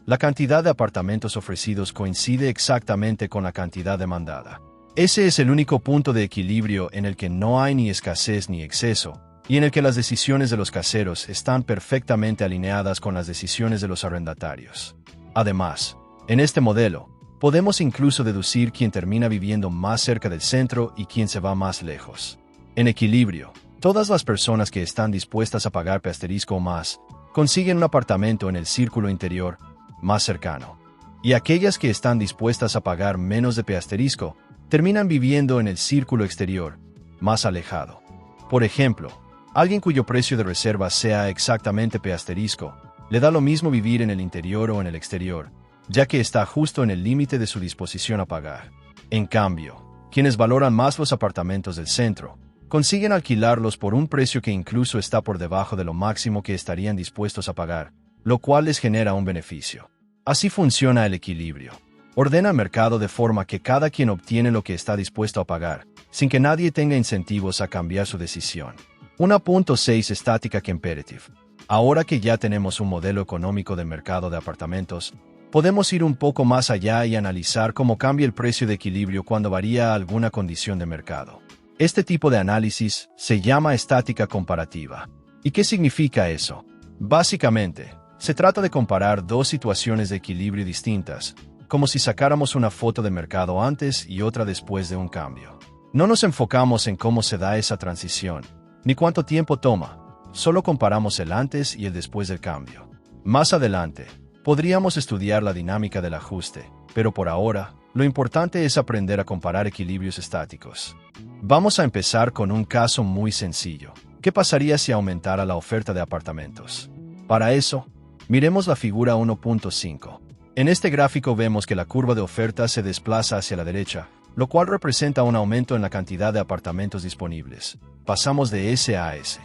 la cantidad de apartamentos ofrecidos coincide exactamente con la cantidad demandada. Ese es el único punto de equilibrio en el que no hay ni escasez ni exceso, y en el que las decisiones de los caseros están perfectamente alineadas con las decisiones de los arrendatarios. Además, en este modelo, podemos incluso deducir quién termina viviendo más cerca del centro y quién se va más lejos. En equilibrio, todas las personas que están dispuestas a pagar P* o más, consiguen un apartamento en el círculo interior más cercano. Y aquellas que están dispuestas a pagar menos de P*, terminan viviendo en el círculo exterior, más alejado. Por ejemplo, alguien cuyo precio de reserva sea exactamente P*, le da lo mismo vivir en el interior o en el exterior, ya que está justo en el límite de su disposición a pagar. En cambio, quienes valoran más los apartamentos del centro, consiguen alquilarlos por un precio que incluso está por debajo de lo máximo que estarían dispuestos a pagar, lo cual les genera un beneficio. Así funciona el equilibrio. Ordena el mercado de forma que cada quien obtiene lo que está dispuesto a pagar, sin que nadie tenga incentivos a cambiar su decisión. 1.6 Estática Competitive. Ahora que ya tenemos un modelo económico de mercado de apartamentos, podemos ir un poco más allá y analizar cómo cambia el precio de equilibrio cuando varía alguna condición de mercado. Este tipo de análisis se llama estática comparativa. ¿Y qué significa eso? Básicamente, se trata de comparar dos situaciones de equilibrio distintas, como si sacáramos una foto de mercado antes y otra después de un cambio. No nos enfocamos en cómo se da esa transición, ni cuánto tiempo toma, solo comparamos el antes y el después del cambio. Más adelante, podríamos estudiar la dinámica del ajuste, pero por ahora, lo importante es aprender a comparar equilibrios estáticos. Vamos a empezar con un caso muy sencillo. ¿Qué pasaría si aumentara la oferta de apartamentos? Para eso, miremos la figura 1.5. En este gráfico vemos que la curva de oferta se desplaza hacia la derecha, lo cual representa un aumento en la cantidad de apartamentos disponibles. Pasamos de S a S.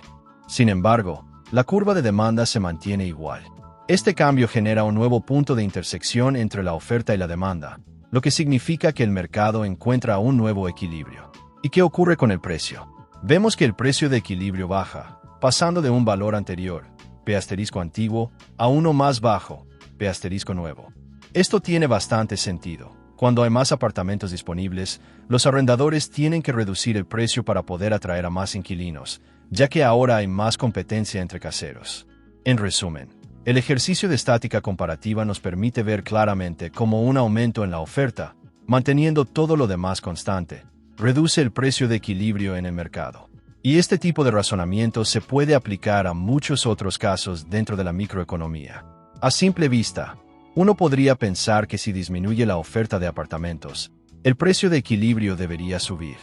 Sin embargo, la curva de demanda se mantiene igual. Este cambio genera un nuevo punto de intersección entre la oferta y la demanda, lo que significa que el mercado encuentra un nuevo equilibrio. ¿Y qué ocurre con el precio? Vemos que el precio de equilibrio baja, pasando de un valor anterior, P asterisco antiguo, a uno más bajo, P asterisco nuevo. Esto tiene bastante sentido. Cuando hay más apartamentos disponibles, los arrendadores tienen que reducir el precio para poder atraer a más inquilinos, ya que ahora hay más competencia entre caseros. En resumen, el ejercicio de estática comparativa nos permite ver claramente cómo un aumento en la oferta, manteniendo todo lo demás constante, reduce el precio de equilibrio en el mercado. Y este tipo de razonamiento se puede aplicar a muchos otros casos dentro de la microeconomía. A simple vista, uno podría pensar que si disminuye la oferta de apartamentos, el precio de equilibrio debería subir.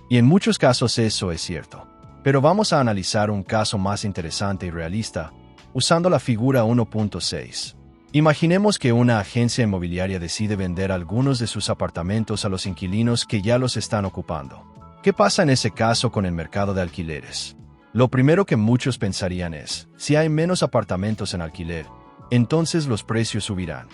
Y en muchos casos eso es cierto. Pero vamos a analizar un caso más interesante y realista, usando la figura 1.6. Imaginemos que una agencia inmobiliaria decide vender algunos de sus apartamentos a los inquilinos que ya los están ocupando. ¿Qué pasa en ese caso con el mercado de alquileres? Lo primero que muchos pensarían es, si hay menos apartamentos en alquiler, entonces los precios subirán.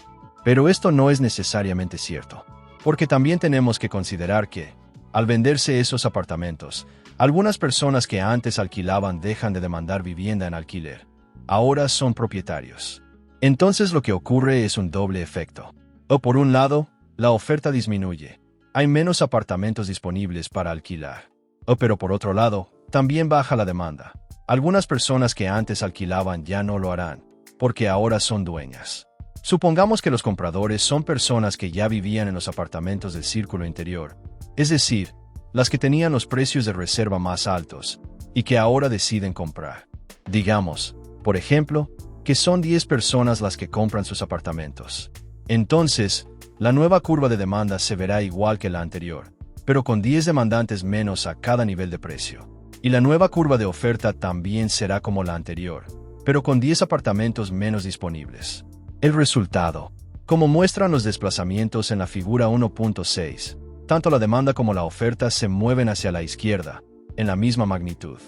Pero esto no es necesariamente cierto, porque también tenemos que considerar que, al venderse esos apartamentos, algunas personas que antes alquilaban dejan de demandar vivienda en alquiler. Ahora son propietarios. Entonces lo que ocurre es un doble efecto. O por un lado, la oferta disminuye. Hay menos apartamentos disponibles para alquilar. Pero por otro lado, también baja la demanda. Algunas personas que antes alquilaban ya no lo harán, porque ahora son dueñas. Supongamos que los compradores son personas que ya vivían en los apartamentos del círculo interior, es decir, las que tenían los precios de reserva más altos, y que ahora deciden comprar. Digamos, por ejemplo, que son 10 personas las que compran sus apartamentos. Entonces, la nueva curva de demanda se verá igual que la anterior, pero con 10 demandantes menos a cada nivel de precio. Y la nueva curva de oferta también será como la anterior, pero con 10 apartamentos menos disponibles. El resultado, como muestran los desplazamientos en la figura 1.6, tanto la demanda como la oferta se mueven hacia la izquierda, en la misma magnitud.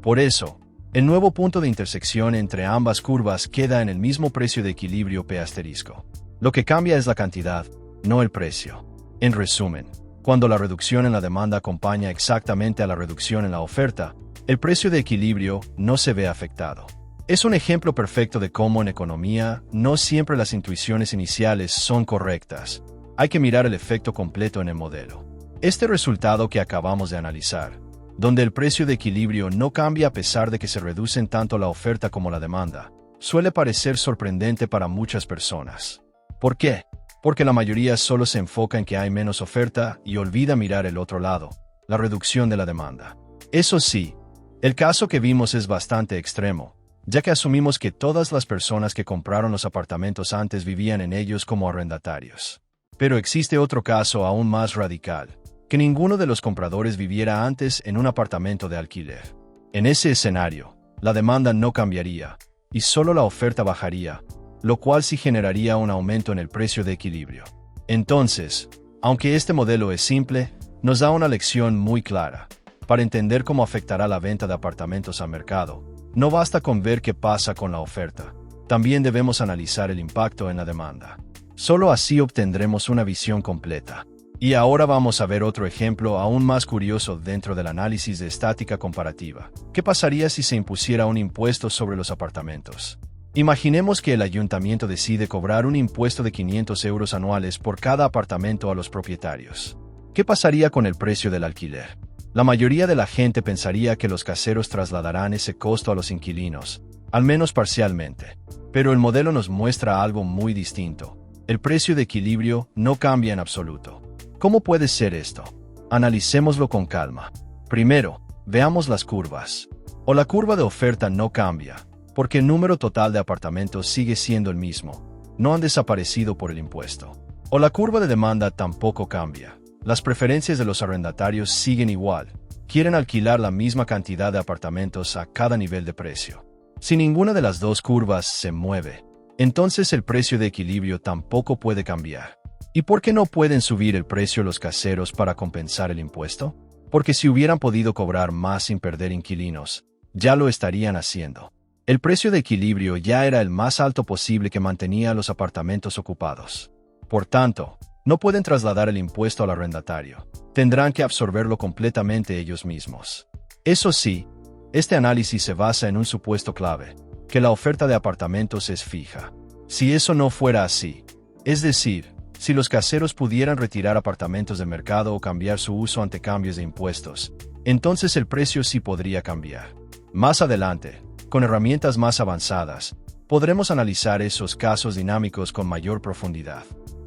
Por eso, el nuevo punto de intersección entre ambas curvas queda en el mismo precio de equilibrio P asterisco. Lo que cambia es la cantidad, no el precio. En resumen, cuando la reducción en la demanda acompaña exactamente a la reducción en la oferta, el precio de equilibrio no se ve afectado. Es un ejemplo perfecto de cómo en economía no siempre las intuiciones iniciales son correctas. Hay que mirar el efecto completo en el modelo. Este resultado que acabamos de analizar, donde el precio de equilibrio no cambia a pesar de que se reducen tanto la oferta como la demanda, suele parecer sorprendente para muchas personas. ¿Por qué? Porque la mayoría solo se enfoca en que hay menos oferta y olvida mirar el otro lado, la reducción de la demanda. Eso sí, el caso que vimos es bastante extremo, ya que asumimos que todas las personas que compraron los apartamentos antes vivían en ellos como arrendatarios. Pero existe otro caso aún más radical, que ninguno de los compradores viviera antes en un apartamento de alquiler. En ese escenario, la demanda no cambiaría, y solo la oferta bajaría, lo cual sí generaría un aumento en el precio de equilibrio. Entonces, aunque este modelo es simple, nos da una lección muy clara. Para entender cómo afectará la venta de apartamentos al mercado, no basta con ver qué pasa con la oferta. También debemos analizar el impacto en la demanda. Solo así obtendremos una visión completa. Y ahora vamos a ver otro ejemplo aún más curioso dentro del análisis de estática comparativa. ¿Qué pasaría si se impusiera un impuesto sobre los apartamentos? Imaginemos que el ayuntamiento decide cobrar un impuesto de 500 euros anuales por cada apartamento a los propietarios. ¿Qué pasaría con el precio del alquiler? La mayoría de la gente pensaría que los caseros trasladarán ese costo a los inquilinos, al menos parcialmente. Pero el modelo nos muestra algo muy distinto. El precio de equilibrio no cambia en absoluto. ¿Cómo puede ser esto? Analicémoslo con calma. Primero, veamos las curvas. O la curva de oferta no cambia, porque el número total de apartamentos sigue siendo el mismo. No han desaparecido por el impuesto. O la curva de demanda tampoco cambia. Las preferencias de los arrendatarios siguen igual. Quieren alquilar la misma cantidad de apartamentos a cada nivel de precio. Si ninguna de las dos curvas se mueve, entonces el precio de equilibrio tampoco puede cambiar. ¿Y por qué no pueden subir el precio los caseros para compensar el impuesto? Porque si hubieran podido cobrar más sin perder inquilinos, ya lo estarían haciendo. El precio de equilibrio ya era el más alto posible que mantenía a los apartamentos ocupados. Por tanto, no pueden trasladar el impuesto al arrendatario. Tendrán que absorberlo completamente ellos mismos. Eso sí, este análisis se basa en un supuesto clave, que la oferta de apartamentos es fija. Si eso no fuera así, es decir, si los caseros pudieran retirar apartamentos del mercado o cambiar su uso ante cambios de impuestos, entonces el precio sí podría cambiar. Más adelante, con herramientas más avanzadas, podremos analizar esos casos dinámicos con mayor profundidad.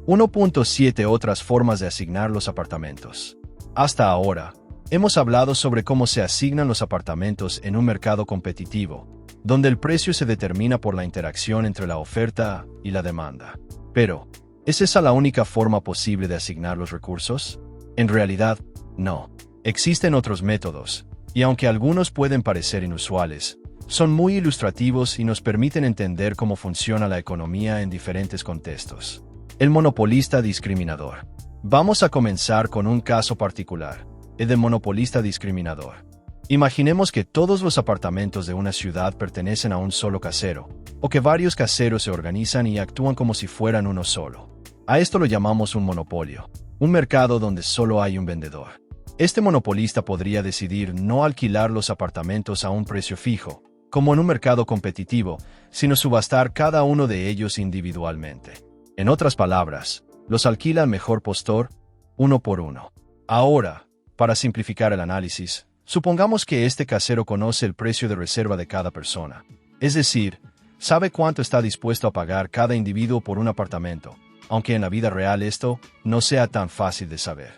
1.7 Otras formas de asignar los apartamentos. Hasta ahora, hemos hablado sobre cómo se asignan los apartamentos en un mercado competitivo, donde el precio se determina por la interacción entre la oferta y la demanda. Pero, ¿es esa la única forma posible de asignar los recursos? En realidad, no. Existen otros métodos, y aunque algunos pueden parecer inusuales, son muy ilustrativos y nos permiten entender cómo funciona la economía en diferentes contextos. El monopolista discriminador. Vamos a comenzar con un caso particular, el del monopolista discriminador. Imaginemos que todos los apartamentos de una ciudad pertenecen a un solo casero, o que varios caseros se organizan y actúan como si fueran uno solo. A esto lo llamamos un monopolio, un mercado donde solo hay un vendedor. Este monopolista podría decidir no alquilar los apartamentos a un precio fijo, como en un mercado competitivo, sino subastar cada uno de ellos individualmente. En otras palabras, los alquila al mejor postor, uno por uno. Ahora, para simplificar el análisis, supongamos que este casero conoce el precio de reserva de cada persona. Es decir, sabe cuánto está dispuesto a pagar cada individuo por un apartamento, aunque en la vida real esto no sea tan fácil de saber.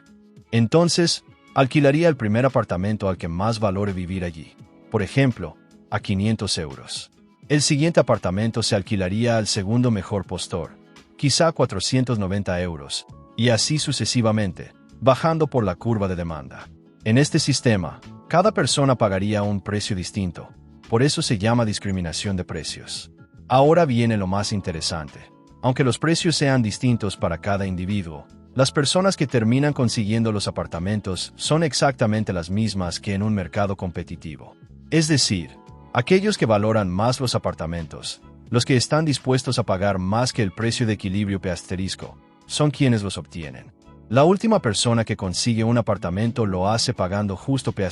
Entonces, alquilaría el primer apartamento al que más valore vivir allí. Por ejemplo, a 500 euros. El siguiente apartamento se alquilaría al segundo mejor postor, quizá a 490 euros, y así sucesivamente, bajando por la curva de demanda. En este sistema, cada persona pagaría un precio distinto, por eso se llama discriminación de precios. Ahora viene lo más interesante. Aunque los precios sean distintos para cada individuo, las personas que terminan consiguiendo los apartamentos son exactamente las mismas que en un mercado competitivo. Es decir, aquellos que valoran más los apartamentos, los que están dispuestos a pagar más que el precio de equilibrio P***, son quienes los obtienen. La última persona que consigue un apartamento lo hace pagando justo P***,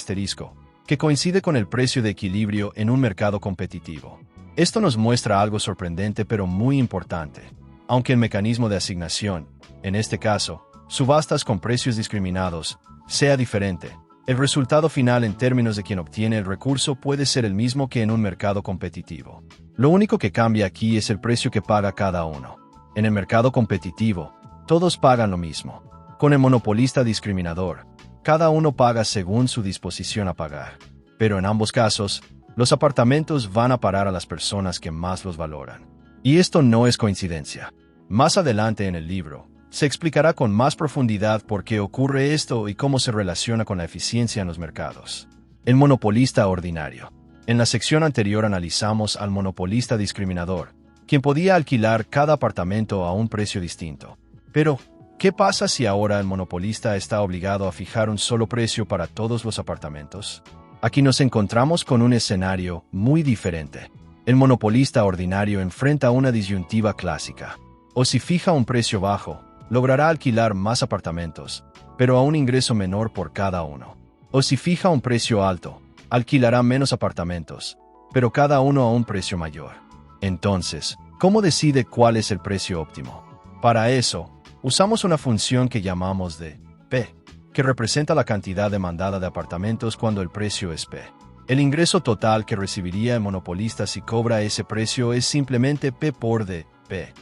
que coincide con el precio de equilibrio en un mercado competitivo. Esto nos muestra algo sorprendente pero muy importante. Aunque el mecanismo de asignación, en este caso, subastas con precios discriminados, sea diferente, el resultado final en términos de quien obtiene el recurso puede ser el mismo que en un mercado competitivo. Lo único que cambia aquí es el precio que paga cada uno. En el mercado competitivo, todos pagan lo mismo. Con el monopolista discriminador, cada uno paga según su disposición a pagar. Pero en ambos casos, los apartamentos van a parar a las personas que más los valoran. Y esto no es coincidencia. Más adelante en el libro, se explicará con más profundidad por qué ocurre esto y cómo se relaciona con la eficiencia en los mercados. El monopolista ordinario. En la sección anterior analizamos al monopolista discriminador, quien podía alquilar cada apartamento a un precio distinto. Pero, ¿Qué pasa si ahora el monopolista está obligado a fijar un solo precio para todos los apartamentos? Aquí nos encontramos con un escenario muy diferente. El monopolista ordinario enfrenta una disyuntiva clásica. O si fija un precio bajo, logrará alquilar más apartamentos, pero a un ingreso menor por cada uno. O si fija un precio alto, alquilará menos apartamentos, pero cada uno a un precio mayor. Entonces, ¿cómo decide cuál es el precio óptimo? Para eso, usamos una función que llamamos de P, que representa la cantidad demandada de apartamentos cuando el precio es P. El ingreso total que recibiría el monopolista si cobra ese precio es simplemente P por D, P.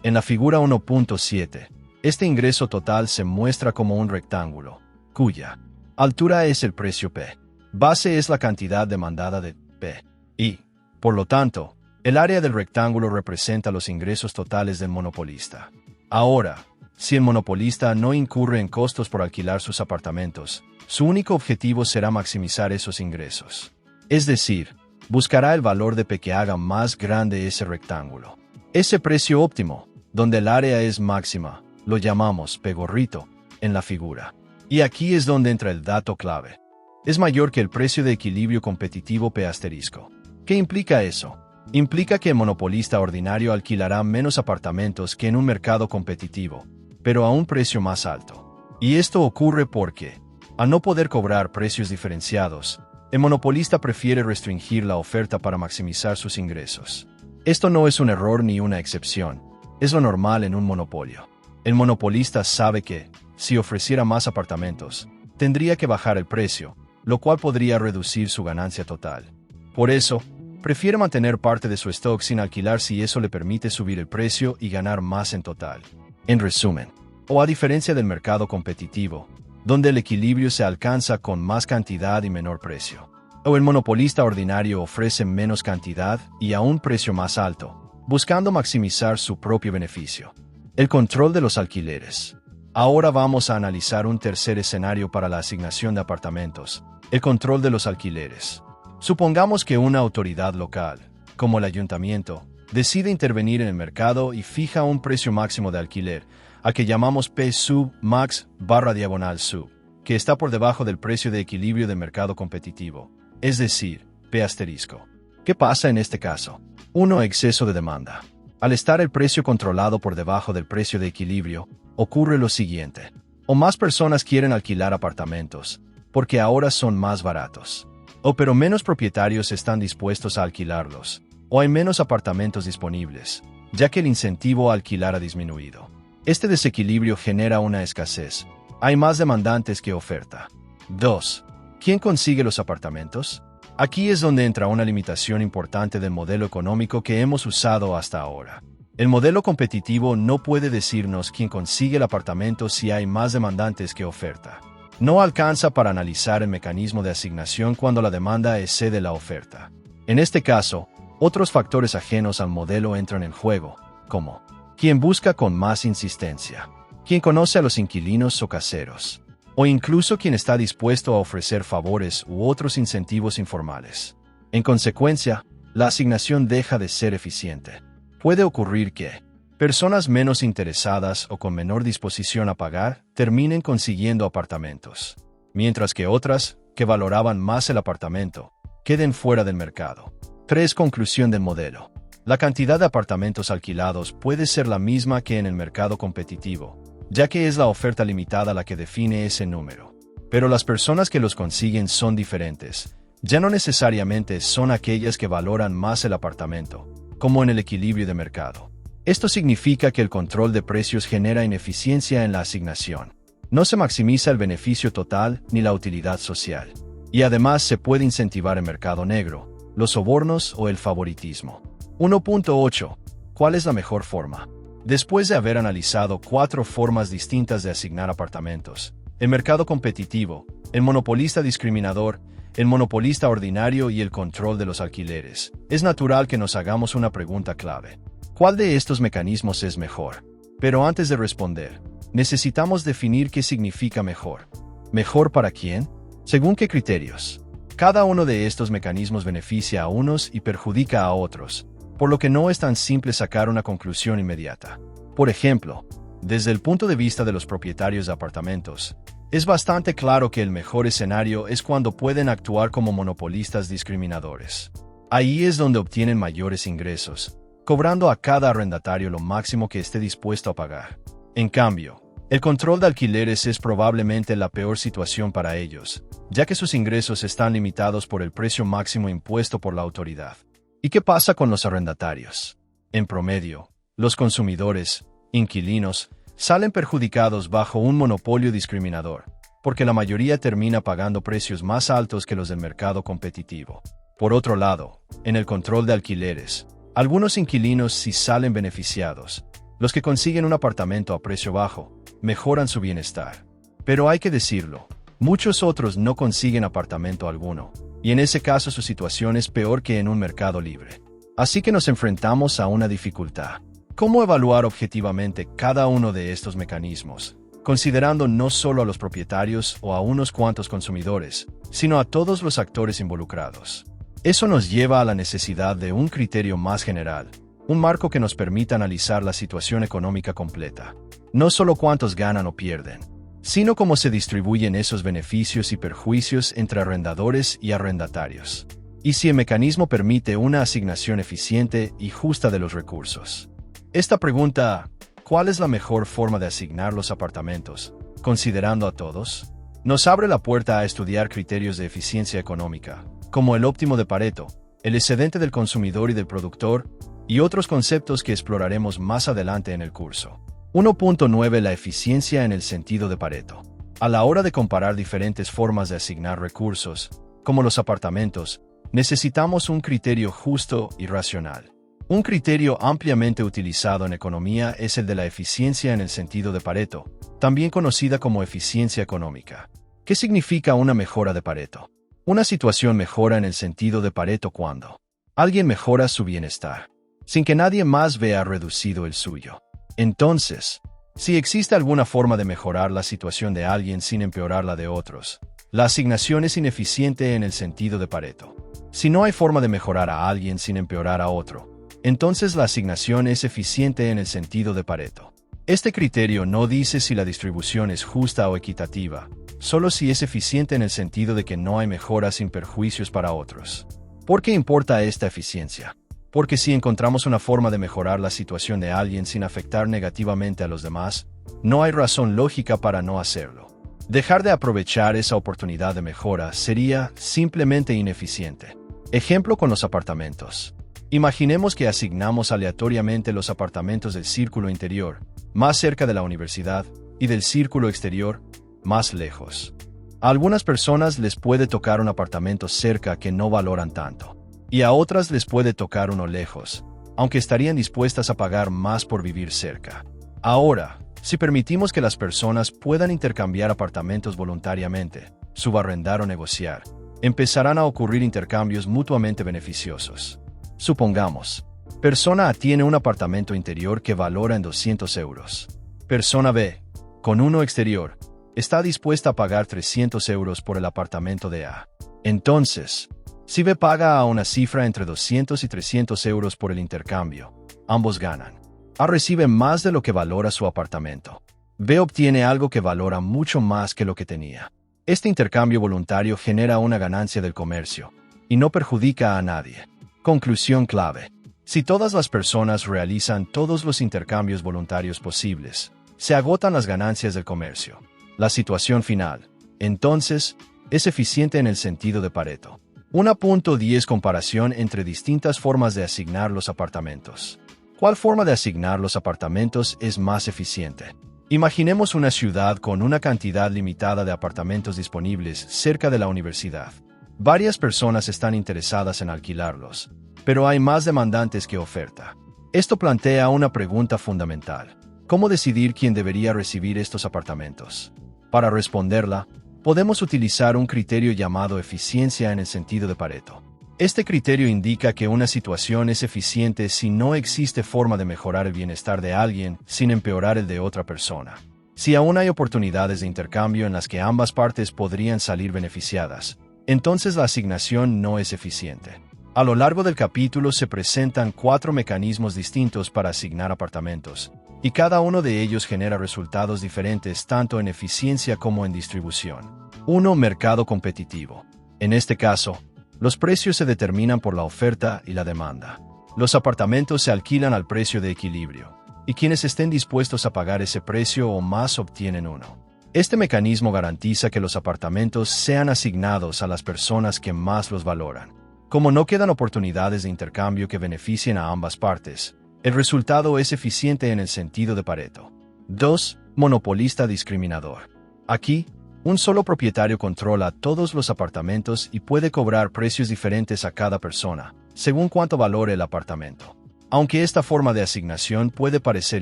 En la figura 1.7, este ingreso total se muestra como un rectángulo, cuya altura es el precio P. Base es la cantidad demandada de P. Y, por lo tanto, el área del rectángulo representa los ingresos totales del monopolista. Ahora, si el monopolista no incurre en costos por alquilar sus apartamentos, su único objetivo será maximizar esos ingresos. Es decir, buscará el valor de P que haga más grande ese rectángulo. Ese precio óptimo, donde el área es máxima, lo llamamos P gorrito en la figura. Y aquí es donde entra el dato clave. Es mayor que el precio de equilibrio competitivo P asterisco. ¿Qué implica eso? Implica que el monopolista ordinario alquilará menos apartamentos que en un mercado competitivo, pero a un precio más alto. Y esto ocurre porque, al no poder cobrar precios diferenciados, el monopolista prefiere restringir la oferta para maximizar sus ingresos. Esto no es un error ni una excepción, es lo normal en un monopolio. El monopolista sabe que, si ofreciera más apartamentos, tendría que bajar el precio, lo cual podría reducir su ganancia total. Por eso, prefiere mantener parte de su stock sin alquilar si eso le permite subir el precio y ganar más en total. En resumen, o a diferencia del mercado competitivo, donde el equilibrio se alcanza con más cantidad y menor precio, o el monopolista ordinario ofrece menos cantidad y a un precio más alto, buscando maximizar su propio beneficio. El control de los alquileres. Ahora vamos a analizar un tercer escenario para la asignación de apartamentos, el control de los alquileres. Supongamos que una autoridad local, como el ayuntamiento, decide intervenir en el mercado y fija un precio máximo de alquiler, a que llamamos P sub max /diagonal sub, que está por debajo del precio de equilibrio de mercado competitivo, es decir, P asterisco. ¿Qué pasa en este caso? 1. Exceso de demanda. Al estar el precio controlado por debajo del precio de equilibrio, ocurre lo siguiente. O más personas quieren alquilar apartamentos, porque ahora son más baratos. O pero menos propietarios están dispuestos a alquilarlos, o hay menos apartamentos disponibles, ya que el incentivo a alquilar ha disminuido. Este desequilibrio genera una escasez. Hay más demandantes que oferta. 2. ¿Quién consigue los apartamentos? Aquí es donde entra una limitación importante del modelo económico que hemos usado hasta ahora. El modelo competitivo no puede decirnos quién consigue el apartamento si hay más demandantes que oferta. No alcanza para analizar el mecanismo de asignación cuando la demanda excede la oferta. En este caso, otros factores ajenos al modelo entran en juego, como quién busca con más insistencia, quién conoce a los inquilinos o caseros, o incluso quien está dispuesto a ofrecer favores u otros incentivos informales. En consecuencia, la asignación deja de ser eficiente. Puede ocurrir que personas menos interesadas o con menor disposición a pagar terminen consiguiendo apartamentos, mientras que otras, que valoraban más el apartamento, queden fuera del mercado. 3. Conclusión del modelo. La cantidad de apartamentos alquilados puede ser la misma que en el mercado competitivo, ya que es la oferta limitada la que define ese número. Pero las personas que los consiguen son diferentes. Ya no necesariamente son aquellas que valoran más el apartamento, como en el equilibrio de mercado. Esto significa que el control de precios genera ineficiencia en la asignación. No se maximiza el beneficio total ni la utilidad social. Y además se puede incentivar el mercado negro, los sobornos o el favoritismo. 1.8. ¿Cuál es la mejor forma? Después de haber analizado 4 formas distintas de asignar apartamentos, el mercado competitivo, el monopolista discriminador, el monopolista ordinario y el control de los alquileres, es natural que nos hagamos una pregunta clave. ¿Cuál de estos mecanismos es mejor? Pero antes de responder, necesitamos definir qué significa mejor. ¿Mejor para quién? ¿Según qué criterios? Cada uno de estos mecanismos beneficia a unos y perjudica a otros, por lo que no es tan simple sacar una conclusión inmediata. Por ejemplo, Desde el punto de vista de los propietarios de apartamentos, es bastante claro que el mejor escenario es cuando pueden actuar como monopolistas discriminadores. Ahí es donde obtienen mayores ingresos, cobrando a cada arrendatario lo máximo que esté dispuesto a pagar. En cambio, el control de alquileres es probablemente la peor situación para ellos, ya que sus ingresos están limitados por el precio máximo impuesto por la autoridad. ¿Y qué pasa con los arrendatarios? En promedio, los consumidores, inquilinos, salen perjudicados bajo un monopolio discriminador, porque la mayoría termina pagando precios más altos que los del mercado competitivo. Por otro lado, en el control de alquileres, algunos inquilinos sí salen beneficiados. Los que consiguen un apartamento a precio bajo, mejoran su bienestar. Pero hay que decirlo, muchos otros no consiguen apartamento alguno, y en ese caso su situación es peor que en un mercado libre. Así que nos enfrentamos a una dificultad. ¿Cómo evaluar objetivamente cada uno de estos mecanismos, considerando no solo a los propietarios o a unos cuantos consumidores, sino a todos los actores involucrados? Eso nos lleva a la necesidad de un criterio más general, un marco que nos permita analizar la situación económica completa. No solo cuántos ganan o pierden, sino cómo se distribuyen esos beneficios y perjuicios entre arrendadores y arrendatarios. Y si el mecanismo permite una asignación eficiente y justa de los recursos. Esta pregunta, ¿cuál es la mejor forma de asignar los apartamentos, considerando a todos?, nos abre la puerta a estudiar criterios de eficiencia económica, como el óptimo de Pareto, el excedente del consumidor y del productor, y otros conceptos que exploraremos más adelante en el curso. 1.9 La eficiencia en el sentido de Pareto. A la hora de comparar diferentes formas de asignar recursos, como los apartamentos, necesitamos un criterio justo y racional. Un criterio ampliamente utilizado en economía es el de la eficiencia en el sentido de Pareto, también conocida como eficiencia económica. ¿Qué significa una mejora de Pareto? Una situación mejora en el sentido de Pareto cuando alguien mejora su bienestar, sin que nadie más vea reducido el suyo. Entonces, si existe alguna forma de mejorar la situación de alguien sin empeorar la de otros, la asignación es ineficiente en el sentido de Pareto. Si no hay forma de mejorar a alguien sin empeorar a otro, entonces la asignación es eficiente en el sentido de Pareto. Este criterio no dice si la distribución es justa o equitativa, solo si es eficiente en el sentido de que no hay mejoras sin perjuicios para otros. ¿Por qué importa esta eficiencia? Porque si encontramos una forma de mejorar la situación de alguien sin afectar negativamente a los demás, no hay razón lógica para no hacerlo. Dejar de aprovechar esa oportunidad de mejora sería simplemente ineficiente. Ejemplo con los apartamentos. Imaginemos que asignamos aleatoriamente los apartamentos del círculo interior, más cerca de la universidad, y del círculo exterior, más lejos. A algunas personas les puede tocar un apartamento cerca que no valoran tanto, y a otras les puede tocar uno lejos, aunque estarían dispuestas a pagar más por vivir cerca. Ahora, si permitimos que las personas puedan intercambiar apartamentos voluntariamente, subarrendar o negociar, empezarán a ocurrir intercambios mutuamente beneficiosos. Supongamos, persona A tiene un apartamento interior que valora en 200 euros. Persona B, con uno exterior, está dispuesta a pagar 300 euros por el apartamento de A. Entonces, si B paga a una cifra entre 200 y 300 euros por el intercambio, ambos ganan. A recibe más de lo que valora su apartamento. B obtiene algo que valora mucho más que lo que tenía. Este intercambio voluntario genera una ganancia del comercio, y no perjudica a nadie. Conclusión clave. Si todas las personas realizan todos los intercambios voluntarios posibles, se agotan las ganancias del comercio. La situación final, entonces, es eficiente en el sentido de Pareto. 1.10 Comparación entre distintas formas de asignar los apartamentos. ¿Cuál forma de asignar los apartamentos es más eficiente? Imaginemos una ciudad con una cantidad limitada de apartamentos disponibles cerca de la universidad. Varias personas están interesadas en alquilarlos, pero hay más demandantes que oferta. Esto plantea una pregunta fundamental. ¿Cómo decidir quién debería recibir estos apartamentos? Para responderla, podemos utilizar un criterio llamado eficiencia en el sentido de Pareto. Este criterio indica que una situación es eficiente si no existe forma de mejorar el bienestar de alguien sin empeorar el de otra persona. Si aún hay oportunidades de intercambio en las que ambas partes podrían salir beneficiadas, entonces la asignación no es eficiente. A lo largo del capítulo se presentan 4 mecanismos distintos para asignar apartamentos, y cada uno de ellos genera resultados diferentes tanto en eficiencia como en distribución. 1. Mercado competitivo. En este caso, los precios se determinan por la oferta y la demanda. Los apartamentos se alquilan al precio de equilibrio, y quienes estén dispuestos a pagar ese precio o más obtienen uno. Este mecanismo garantiza que los apartamentos sean asignados a las personas que más los valoran. Como no quedan oportunidades de intercambio que beneficien a ambas partes, el resultado es eficiente en el sentido de Pareto. 2. Monopolista discriminador. Aquí, un solo propietario controla todos los apartamentos y puede cobrar precios diferentes a cada persona, según cuánto valore el apartamento. Aunque esta forma de asignación puede parecer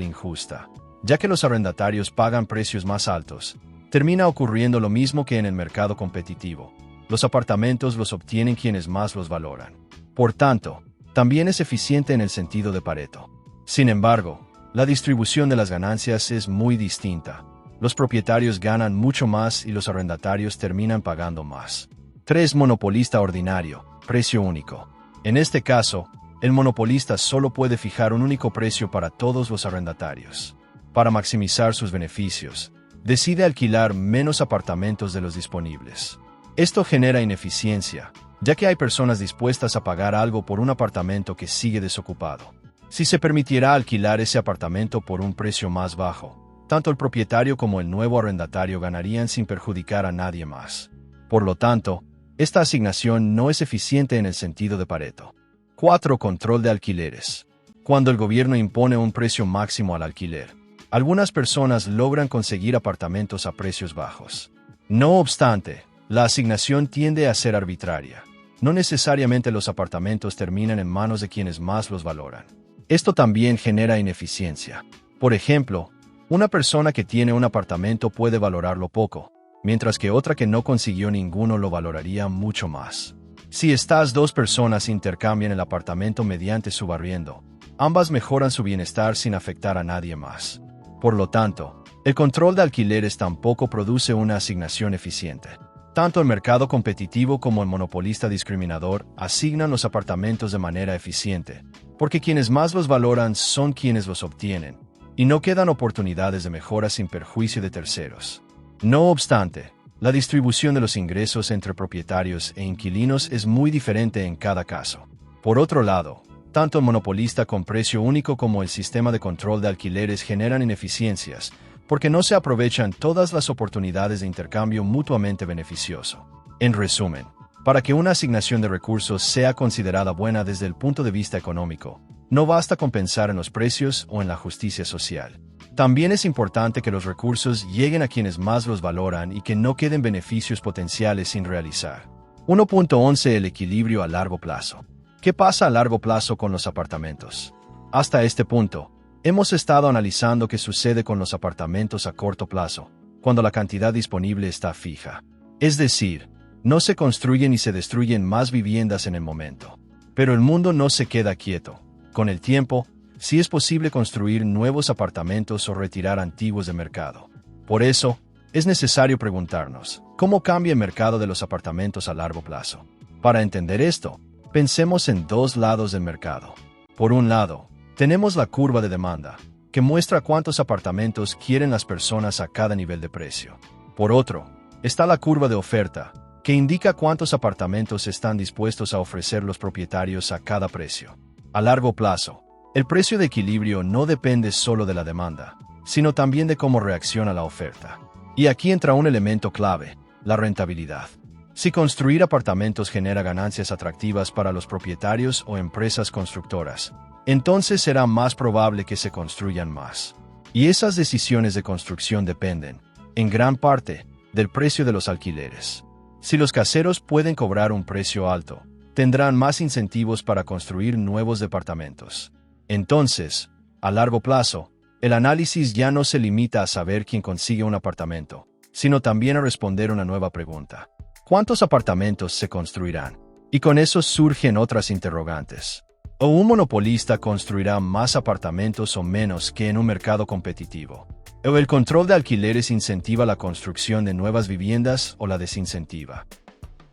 injusta, ya que los arrendatarios pagan precios más altos, termina ocurriendo lo mismo que en el mercado competitivo. Los apartamentos los obtienen quienes más los valoran. Por tanto, también es eficiente en el sentido de Pareto. Sin embargo, la distribución de las ganancias es muy distinta. Los propietarios ganan mucho más y los arrendatarios terminan pagando más. 3. Monopolista ordinario, precio único. En este caso, el monopolista solo puede fijar un único precio para todos los arrendatarios. Para maximizar sus beneficios, decide alquilar menos apartamentos de los disponibles. Esto genera ineficiencia, ya que hay personas dispuestas a pagar algo por un apartamento que sigue desocupado. Si se permitiera alquilar ese apartamento por un precio más bajo, tanto el propietario como el nuevo arrendatario ganarían sin perjudicar a nadie más. Por lo tanto, esta asignación no es eficiente en el sentido de Pareto. 4. Control de alquileres. Cuando el gobierno impone un precio máximo al alquiler, algunas personas logran conseguir apartamentos a precios bajos. No obstante, la asignación tiende a ser arbitraria. No necesariamente los apartamentos terminan en manos de quienes más los valoran. Esto también genera ineficiencia. Por ejemplo, una persona que tiene un apartamento puede valorarlo poco, mientras que otra que no consiguió ninguno lo valoraría mucho más. Si estas dos personas intercambian el apartamento mediante subarriendo, ambas mejoran su bienestar sin afectar a nadie más. Por lo tanto, el control de alquileres tampoco produce una asignación eficiente. Tanto el mercado competitivo como el monopolista discriminador asignan los apartamentos de manera eficiente, porque quienes más los valoran son quienes los obtienen, y no quedan oportunidades de mejora sin perjuicio de terceros. No obstante, la distribución de los ingresos entre propietarios e inquilinos es muy diferente en cada caso. Por otro lado, tanto el monopolista con precio único como el sistema de control de alquileres generan ineficiencias, porque no se aprovechan todas las oportunidades de intercambio mutuamente beneficioso. En resumen, para que una asignación de recursos sea considerada buena desde el punto de vista económico, no basta con pensar en los precios o en la justicia social. También es importante que los recursos lleguen a quienes más los valoran y que no queden beneficios potenciales sin realizar. 1.11 El equilibrio a largo plazo. ¿Qué pasa a largo plazo con los apartamentos? Hasta este punto, hemos estado analizando qué sucede con los apartamentos a corto plazo, cuando la cantidad disponible está fija. Es decir, no se construyen y se destruyen más viviendas en el momento. Pero el mundo no se queda quieto. Con el tiempo, sí es posible construir nuevos apartamentos o retirar antiguos de mercado. Por eso, es necesario preguntarnos, ¿cómo cambia el mercado de los apartamentos a largo plazo? Para entender esto, pensemos en dos lados del mercado. Por un lado, tenemos la curva de demanda, que muestra cuántos apartamentos quieren las personas a cada nivel de precio. Por otro, está la curva de oferta, que indica cuántos apartamentos están dispuestos a ofrecer los propietarios a cada precio. A largo plazo, el precio de equilibrio no depende solo de la demanda, sino también de cómo reacciona la oferta. Y aquí entra un elemento clave, la rentabilidad. Si construir apartamentos genera ganancias atractivas para los propietarios o empresas constructoras, entonces será más probable que se construyan más. Y esas decisiones de construcción dependen, en gran parte, del precio de los alquileres. Si los caseros pueden cobrar un precio alto, tendrán más incentivos para construir nuevos departamentos. Entonces, a largo plazo, el análisis ya no se limita a saber quién consigue un apartamento, sino también a responder una nueva pregunta. ¿Cuántos apartamentos se construirán? Y con eso surgen otras interrogantes. ¿O un monopolista construirá más apartamentos o menos que en un mercado competitivo? ¿O el control de alquileres incentiva la construcción de nuevas viviendas o la desincentiva?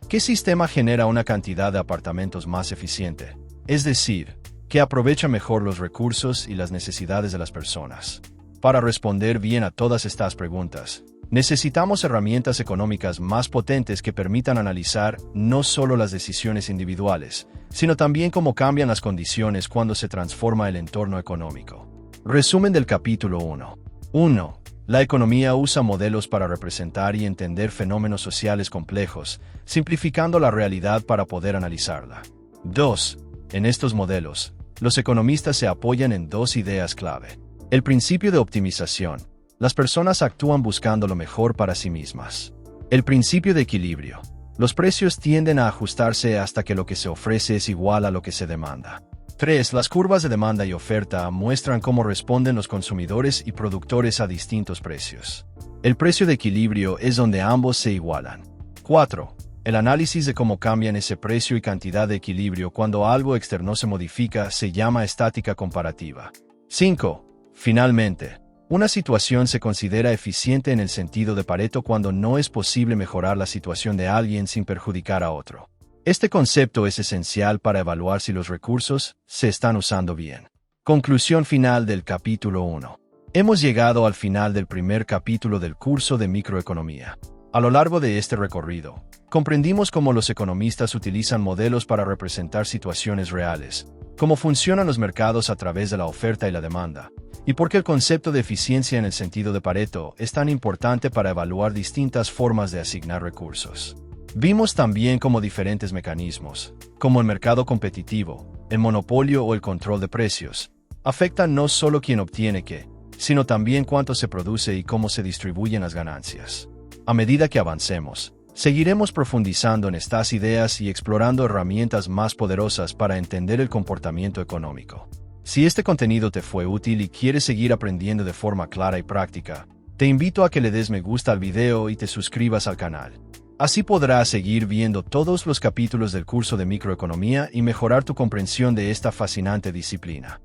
¿Qué sistema genera una cantidad de apartamentos más eficiente? Es decir, que aprovecha mejor los recursos y las necesidades de las personas. Para responder bien a todas estas preguntas, necesitamos herramientas económicas más potentes que permitan analizar no solo las decisiones individuales, sino también cómo cambian las condiciones cuando se transforma el entorno económico. Resumen del capítulo 1. 1. La economía usa modelos para representar y entender fenómenos sociales complejos, simplificando la realidad para poder analizarla. 2. En estos modelos, los economistas se apoyan en dos ideas clave. El principio de optimización. Las personas actúan buscando lo mejor para sí mismas. El principio de equilibrio. Los precios tienden a ajustarse hasta que lo que se ofrece es igual a lo que se demanda. 3. Las curvas de demanda y oferta muestran cómo responden los consumidores y productores a distintos precios. El precio de equilibrio es donde ambos se igualan. 4. El análisis de cómo cambian ese precio y cantidad de equilibrio cuando algo externo se modifica se llama estática comparativa. 5. Finalmente, una situación se considera eficiente en el sentido de Pareto cuando no es posible mejorar la situación de alguien sin perjudicar a otro. Este concepto es esencial para evaluar si los recursos se están usando bien. Conclusión final del capítulo 1. Hemos llegado al final del primer capítulo del curso de microeconomía. A lo largo de este recorrido, comprendimos cómo los economistas utilizan modelos para representar situaciones reales, cómo funcionan los mercados a través de la oferta y la demanda, y por qué el concepto de eficiencia en el sentido de Pareto es tan importante para evaluar distintas formas de asignar recursos. Vimos también cómo diferentes mecanismos, como el mercado competitivo, el monopolio o el control de precios, afectan no solo quién obtiene qué, sino también cuánto se produce y cómo se distribuyen las ganancias. A medida que avancemos, seguiremos profundizando en estas ideas y explorando herramientas más poderosas para entender el comportamiento económico. Si este contenido te fue útil y quieres seguir aprendiendo de forma clara y práctica, te invito a que le des me gusta al video y te suscribas al canal. Así podrás seguir viendo todos los capítulos del curso de microeconomía y mejorar tu comprensión de esta fascinante disciplina.